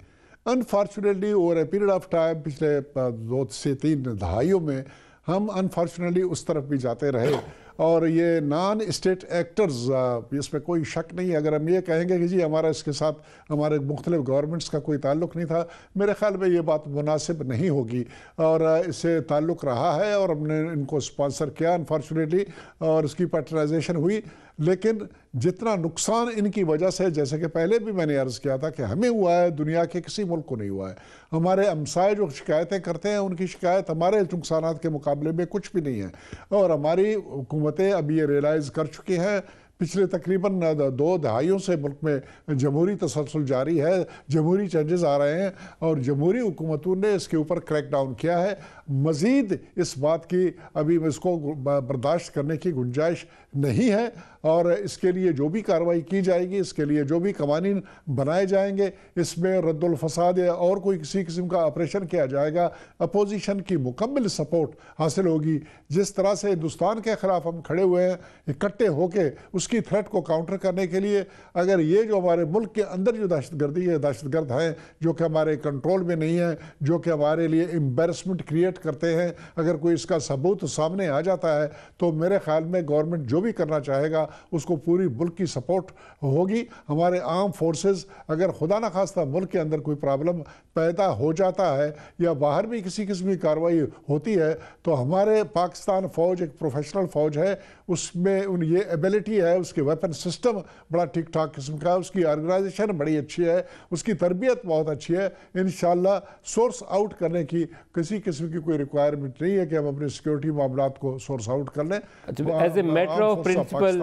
Unfortunately over a period of time, पिछले 2 से 3 दहाइयों में हम अनफॉर्चुनेटली उस तरफ भी जाते रहे, और ये नॉन स्टेट एक्टर्स, इसमें कोई शक नहीं। अगर हम ये कहेंगे कि जी हमारा इसके साथ हमारे मुख्तलिफ गवर्नमेंट्स का कोई ताल्लुक़ नहीं था, मेरे ख्याल में ये बात मुनासिब नहीं होगी। और इससे ताल्लुक़ रहा है और हमने इनको स्पॉन्सर किया अनफॉर्चुनेटली, और उसकी पैट्रनाइजेशन हुई। लेकिन जितना नुकसान इनकी वजह से, जैसे कि पहले भी मैंने अर्ज़ किया था कि हमें हुआ है, दुनिया के किसी मुल्क को नहीं हुआ है। हमारे हमसाए जो शिकायतें करते हैं उनकी शिकायत हमारे नुकसानात के मुकाबले में कुछ भी नहीं है। और हमारी हुकूमतें अभी ये रियलाइज़ कर चुकी हैं। पिछले तकरीबन 2 दहाइयों से मुल्क में जमहूरी तसलसल जारी है, जमहूरी चेंजेस आ रहे हैं, और जमहूरी हुकूमतों ने इसके ऊपर क्रैक डाउन किया है। मज़ीद इस बात की अभी इसको बर्दाश्त करने की गुंजाइश नहीं है, और इसके लिए जो भी कार्रवाई की जाएगी, इसके लिए जो भी कवानीन बनाए जाएंगे, इसमें रद्दुल फसाद या और कोई किसी किस्म का ऑपरेशन किया जाएगा, अपोजिशन की मुकम्मल सपोर्ट हासिल होगी। जिस तरह से हिंदुस्तान के ख़िलाफ़ हम खड़े हुए हैं इकट्ठे होकर उसकी थ्रेट को काउंटर करने के लिए, अगर ये जो हमारे मुल्क के अंदर जो दहशतगर्दी है, दहशतगर्द हैं जो कि हमारे कंट्रोल में नहीं है, जो कि हमारे लिए एम्बेरसमेंट क्रिएट करते हैं, अगर कोई इसका सबूत सामने आ जाता है तो मेरे ख्याल में गवर्नमेंट जो भी करना चाहेगा उसको पूरी मुल्क की सपोर्ट होगी। हमारे आर्म फोर्सेस, अगर खुदा न खास्ता मुल्क के अंदर कोई प्रॉब्लम पैदा हो जाता है या बाहर भी किसी किस्म की कार्रवाई होती है, तो हमारे पाकिस्तान फ़ौज एक प्रोफेशनल फ़ौज है, उसमें ये एबिलिटी है, उसके वेपन सिस्टम बड़ा ठीक ठाक किस्म का है, उसकी ऑर्गेनाइजेशन बड़ी अच्छी है, उसकी तरबियत बहुत अच्छी है। इंशाल्लाह सोर्स आउट करने की किसी किस्म की कोई रिक्वायरमेंट नहीं है कि हम अपने सिक्योरिटी मामलात को सोर्स आउट कर लें। As a matter of principle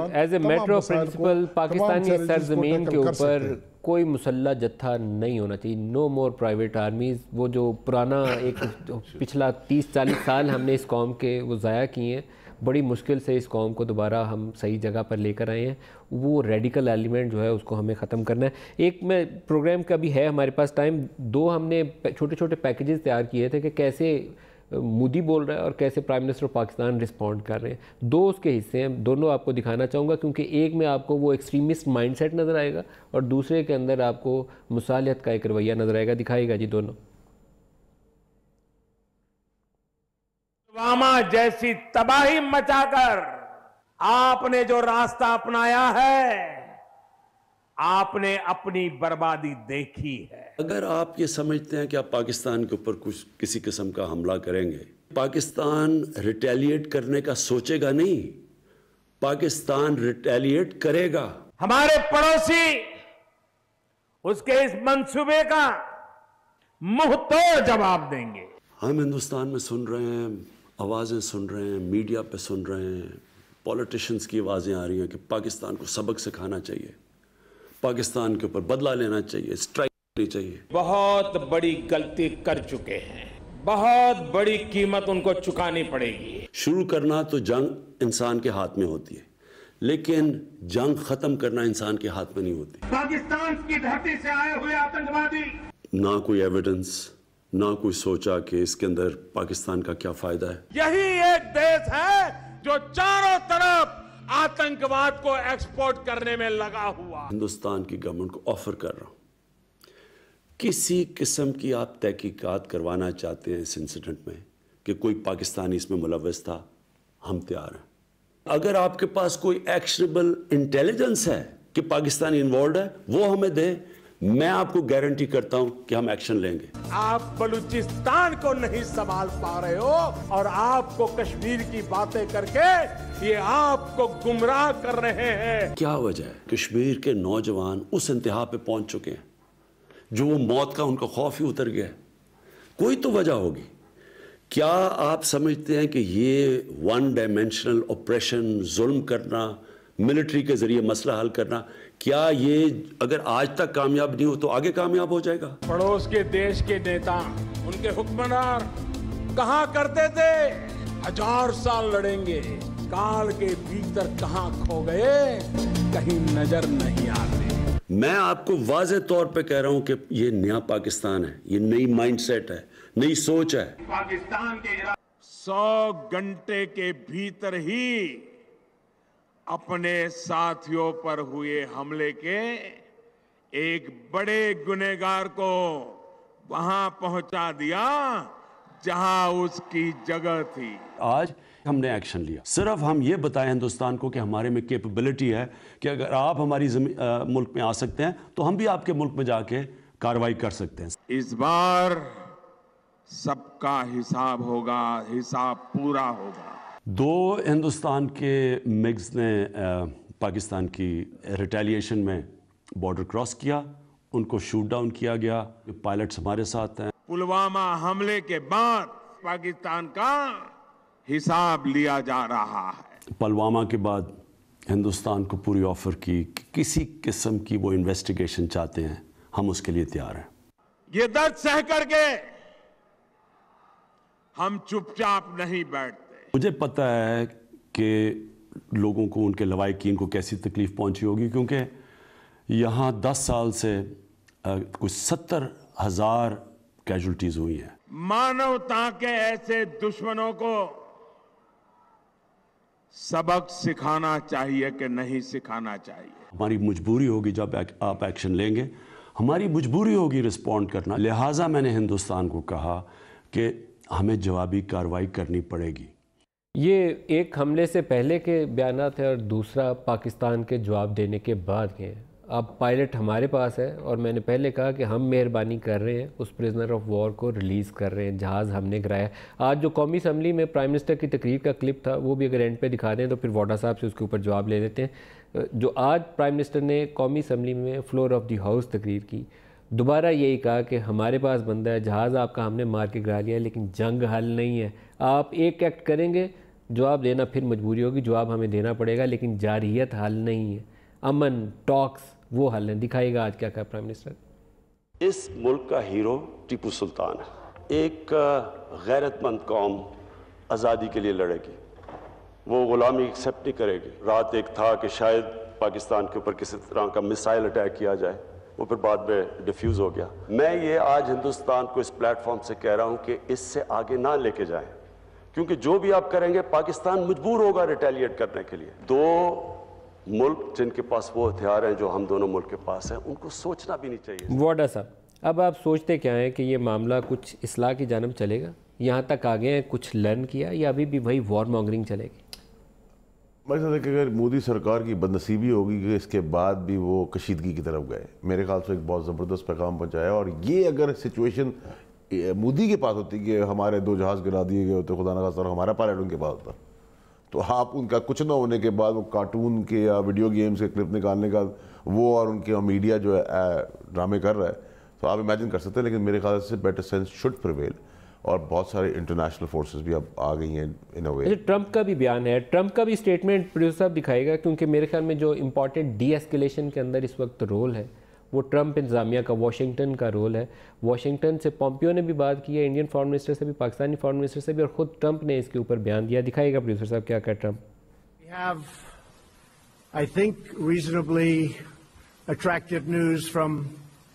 Pakistani सरजमीन के ऊपर कोई मुसल्ला जत्था नहीं होना चाहिए। No more private armies. वो जो पुराना एक पिछला 30-40 साल हमने इस कौम के वो ज़ाया किए हैं, बड़ी मुश्किल से इस कौम को दोबारा हम सही जगह पर लेकर आए हैं। वो रेडिकल एलिमेंट जो है उसको हमें ख़त्म करना है। एक में प्रोग्राम का भी है हमारे पास टाइम, 2 हमने छोटे छोटे पैकेजेस तैयार किए थे कि कैसे मोदी बोल रहा है और कैसे prime minister of Pakistan respond कर रहे हैं। 2 उसके हिस्से हैं, दोनों आपको दिखाना चाहूँगा, क्योंकि एक में आपको वो एक्सट्रीमिस्ट माइंडसेट नज़र आएगा और दूसरे के अंदर आपको मुसालियत का एक रवैया नज़र आएगा। दिखाएगा जी दोनों। पुलवामा जैसी तबाही मचाकर आपने जो रास्ता अपनाया है, आपने अपनी बर्बादी देखी है। अगर आप ये समझते हैं कि आप पाकिस्तान के ऊपर कुछ किसी किस्म का हमला करेंगे, पाकिस्तान रिटेलिएट करने का सोचेगा नहीं, पाकिस्तान रिटेलिएट करेगा। हमारे पड़ोसी उसके इस मंसूबे का मुंह तोड़ जवाब देंगे। हम हिंदुस्तान में सुन रहे हैं, आवाजें सुन रहे हैं, मीडिया पे सुन रहे हैं, पॉलिटिशियंस की आवाजें आ रही हैं कि पाकिस्तान को सबक सिखाना चाहिए, पाकिस्तान के ऊपर बदला लेना चाहिए, स्ट्राइक करनी चाहिए। बहुत बड़ी गलती कर चुके हैं, बहुत बड़ी कीमत उनको चुकानी पड़ेगी। शुरू करना तो जंग इंसान के हाथ में होती है, लेकिन जंग खत्म करना इंसान के हाथ में नहीं होती। पाकिस्तान की धरती से आए हुए आतंकवादी, ना कोई एविडेंस, ना कोई सोचा कि इसके अंदर पाकिस्तान का क्या फायदा है। यही एक देश है जो चारों तरफ आतंकवाद को एक्सपोर्ट करने में लगा हुआ। हिंदुस्तान की गवर्नमेंट को ऑफर कर रहा हूं, किसी किस्म की आप तहकीकात करवाना चाहते हैं इस इंसिडेंट में कि कोई पाकिस्तानी इसमें मुलव्वस था, हम तैयार हैं। अगर आपके पास कोई एक्शनेबल इंटेलिजेंस है कि पाकिस्तानी इन्वॉल्व है, वो हमें दे, मैं आपको गारंटी करता हूं कि हम एक्शन लेंगे। आप बलूचिस्तान को नहीं संभाल पा रहे हो और आपको कश्मीर की बातें करके ये आपको गुमराह कर रहे हैं। क्या वजह है? कश्मीर के नौजवान उस इंतहा पे पहुंच चुके हैं जो वो मौत का उनका खौफ ही उतर गया है। कोई तो वजह होगी। क्या आप समझते हैं कि ये वन डायमेंशनल ऑपरेशन, जुल्म करना, मिलिट्री के जरिए मसला हल करना, क्या ये अगर आज तक कामयाब नहीं हो तो आगे कामयाब हो जाएगा? पड़ोस के देश के नेता, उनके हुक्मरान कहा करते थे 1000 साल लड़ेंगे, काल के भीतर कहां खो गए, कहीं नजर नहीं आते। मैं आपको वाज़े तौर पे कह रहा हूं कि ये नया पाकिस्तान है, ये नई माइंडसेट है, नई सोच है। पाकिस्तान के 100 घंटे के भीतर ही अपने साथियों पर हुए हमले के एक बड़े गुनहगार को वहां पहुंचा दिया जहां उसकी जगह थी। आज हमने एक्शन लिया, सिर्फ हम ये बताएं हिंदुस्तान को कि हमारे में कैपेबिलिटी है कि अगर आप हमारी मुल्क में आ सकते हैं तो हम भी आपके मुल्क में जाके कार्रवाई कर सकते हैं। इस बार सबका हिसाब होगा, हिसाब पूरा होगा। 2 हिंदुस्तान के मिग्स ने पाकिस्तान की रिटेलिएशन में बॉर्डर क्रॉस किया, उनको शूट डाउन किया गया। पायलट्स हमारे साथ हैं। पुलवामा हमले के बाद पाकिस्तान का हिसाब लिया जा रहा है। पुलवामा के बाद हिंदुस्तान को पूरी ऑफर की कि किसी किस्म की वो इन्वेस्टिगेशन चाहते हैं, हम उसके लिए तैयार हैं। ये दर्द सह करके हम चुपचाप नहीं बैठते। मुझे पता है कि लोगों को, उनके लवाहिकीन को कैसी तकलीफ पहुंची होगी, क्योंकि यहाँ 10 साल से कुछ 70,000 कैजुअल्टीज हुई हैं। मानवता के ऐसे दुश्मनों को सबक सिखाना चाहिए कि नहीं सिखाना चाहिए। हमारी मजबूरी होगी जब आप एक्शन लेंगे, हमारी मजबूरी होगी रिस्पॉन्ड करना। लिहाजा मैंने हिंदुस्तान को कहा कि हमें जवाबी कार्रवाई करनी पड़ेगी। ये एक हमले से पहले के बयानात है और दूसरा पाकिस्तान के जवाब देने के बाद के हैं। अब पायलट हमारे पास है और मैंने पहले कहा कि हम मेहरबानी कर रहे हैं, उस प्रिजनर ऑफ वॉर को रिलीज़ कर रहे हैं, जहाज़ हमने गिराया। आज जो कौमी असम्बली में प्राइम मिनिस्टर की तकरीर का क्लिप था, वो भी अगर एंड पे दिखा दें तो फिर वाडा साहब से उसके ऊपर जवाब ले लेते हैं। जो आज प्राइम मिनिस्टर ने कौमी असम्बली में फ्लोर ऑफ द हाउस तकरीर की, दोबारा यही कहा कि हमारे पास बंदा है, जहाज़ आपका हमने मार के गिरा लिया, लेकिन जंग हल नहीं है। आप एक एक्ट करेंगे, जवाब देना फिर मजबूरी होगी, जवाब हमें देना पड़ेगा, लेकिन जारियत हल नहीं है। अमन टॉक्स वो हल है। दिखाएगा आज क्या कहा प्राइम मिनिस्टर। इस मुल्क का हीरो टीपू सुल्तान है। एक गैरतमंद कौम आज़ादी के लिए लड़ेगी, वो ग़ुलामी एक्सेप्ट नहीं करेगी। रात एक था कि शायद पाकिस्तान के ऊपर किसी तरह का मिसाइल अटैक किया जाए, वो फिर बाद में डिफ्यूज़ हो गया। मैं ये आज हिंदुस्तान को इस प्लेटफॉर्म से कह रहा हूँ कि इससे आगे ना लेके जाएं, क्योंकि जो भी आप करेंगे पाकिस्तान मजबूर होगा रिटेलिएट करने के लिए। 2 मुल्क जिनके पास वो हथियार हैं जो हम दोनों मुल्क के पास हैं, उनको सोचना भी नहीं चाहिए। वाडा साहब, अब आप सोचते क्या हैं कि ये मामला कुछ इस्लाह की जानब चलेगा? यहाँ तक आ गए हैं, कुछ लर्न किया, या अभी भी वही वॉर मॉन्गरिंग चलेगी? मेरे ख्याल से कि अगर मोदी सरकार की बदनसीबी होगी कि इसके बाद भी वो कशीदगी की तरफ गए, मेरे ख्याल से एक बहुत ज़बरदस्त पैगाम पहुँचाया। और ये अगर सिचुएशन मोदी के पास होती कि हमारे 2 जहाज़ गिरा दिए गए होते, खुदा न खास्ता हमारा पायलट उनके पास होता, तो आप उनका कुछ ना होने के बाद वो कार्टून के या वीडियो गेम्स के क्लिप निकालने का वो और उनके मीडिया जो है ड्रामे कर रहा है, तो आप इमेजिन कर सकते हैं। लेकिन मेरे ख्याल से बेटर सेंस शुड प्रिवेल, और बहुत सारे इंटरनेशनल फोर्सेस भी अब आ गई हैं इन अ वे। ट्रंप का भी बयान है, ट्रंप का भी स्टेटमेंट प्रोड्यूसर साहब दिखाएगा, क्योंकि मेरे ख्याल में जो इंपॉर्टेंट डी एस्केलेशन के अंदर इस वक्त रोल है वो ट्रंप इंतजामिया का, वाशिंगटन का रोल है। वाशिंगटन से पॉम्पियो ने भी बात की है, इंडियन फॉरेन मिनिस्टर से भी, पाकिस्तानी फॉरेन मिनिस्टर से भी, और ख़ुद ट्रंप ने इसके ऊपर बयान दिया। दिखाएगा प्रोड्यूसर साहब क्या कहा Trump. We have, I think, reasonably attractive news from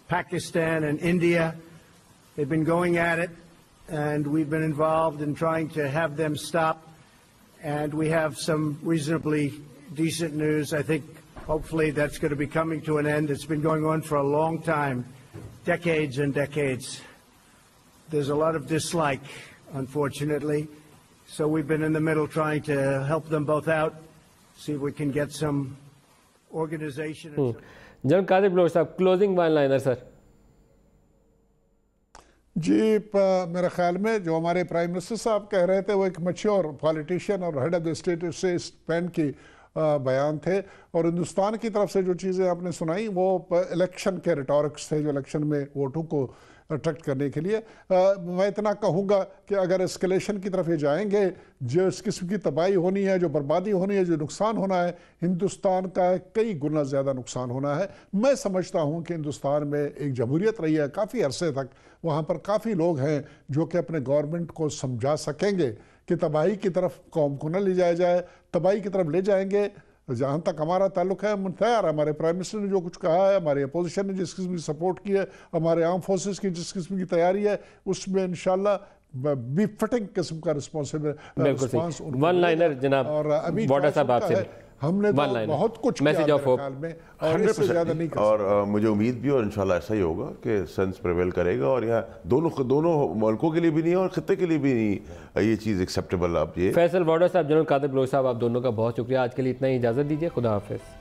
Pakistan and India. They've been going at it, and we've been involved in trying to have them stop. And we have some reasonably decent news. I think hopefully that's going to be coming to an end. It's been going on for a long time, decades and decades. There's a lot of dislike, unfortunately. So we've been in the middle trying to help them both out, see if we can get some organization. General Qadir Baloch साहब, closing one liner sir. जी, मेरे ख्याल में जो हमारे prime minister साहब कह रहे थे वो एक मैच्योर पॉलिटिशियन और हेड ऑफ द स्टेट से स्पेंड की बयान थे। और हिंदुस्तान की तरफ से जो चीज़ें आपने सुनाई वो इलेक्शन के रिटॉरिक्स थे, जो इलेक्शन में वोटों को अट्रैक्ट करने के लिए। मैं इतना कहूँगा कि अगर एस्केलेशन की तरफ ये जाएंगे, जो इस किस्म की तबाही होनी है, जो बर्बादी होनी है, जो नुकसान होना है, हिंदुस्तान का कई गुना ज़्यादा नुकसान होना है। मैं समझता हूँ कि हिंदुस्तान में एक जमहूरियत रही है काफ़ी अरसे तक, वहाँ पर काफ़ी लोग हैं जो कि अपने गवर्नमेंट को समझा सकेंगे कि तबाही की तरफ कौम को न ले जाया जाए, तबाही की तरफ ले जाएंगे। जहाँ तक हमारा ताल्लुक है, हम तैयार है। हमारे प्राइम मिनिस्टर ने जो कुछ कहा है, हमारे अपोजिशन ने जिस किस्म की सपोर्ट की है, हमारे आर्म फोर्सेस की जिस किस्म की तैयारी है, उसमें इंशाल्लाह बी फिटिंग किस्म का रिस्पॉन्स वन लाइनर जनाब और अभी बॉर्डर साहब आपसे हमने तो बहुत कुछ मैसेज ऑफ होप में और इससे ज़्यादा नहीं कर और मुझे उम्मीद भी और इंशाल्लाह ऐसा ही होगा कि सेंस प्रिवेल करेगा और यह दोनों मुल्कों के लिए भी नहीं और खत्ते के लिए भी नहीं ये चीज़ एक्सेप्टेबल। आप ये फैसल बॉर्डर साहब, जनरल कादिर बलोच साहब, आप दोनों का बहुत शुक्रिया। आज के लिए इतना ही, इजाज़त दीजिए। खुदा हाफिज़।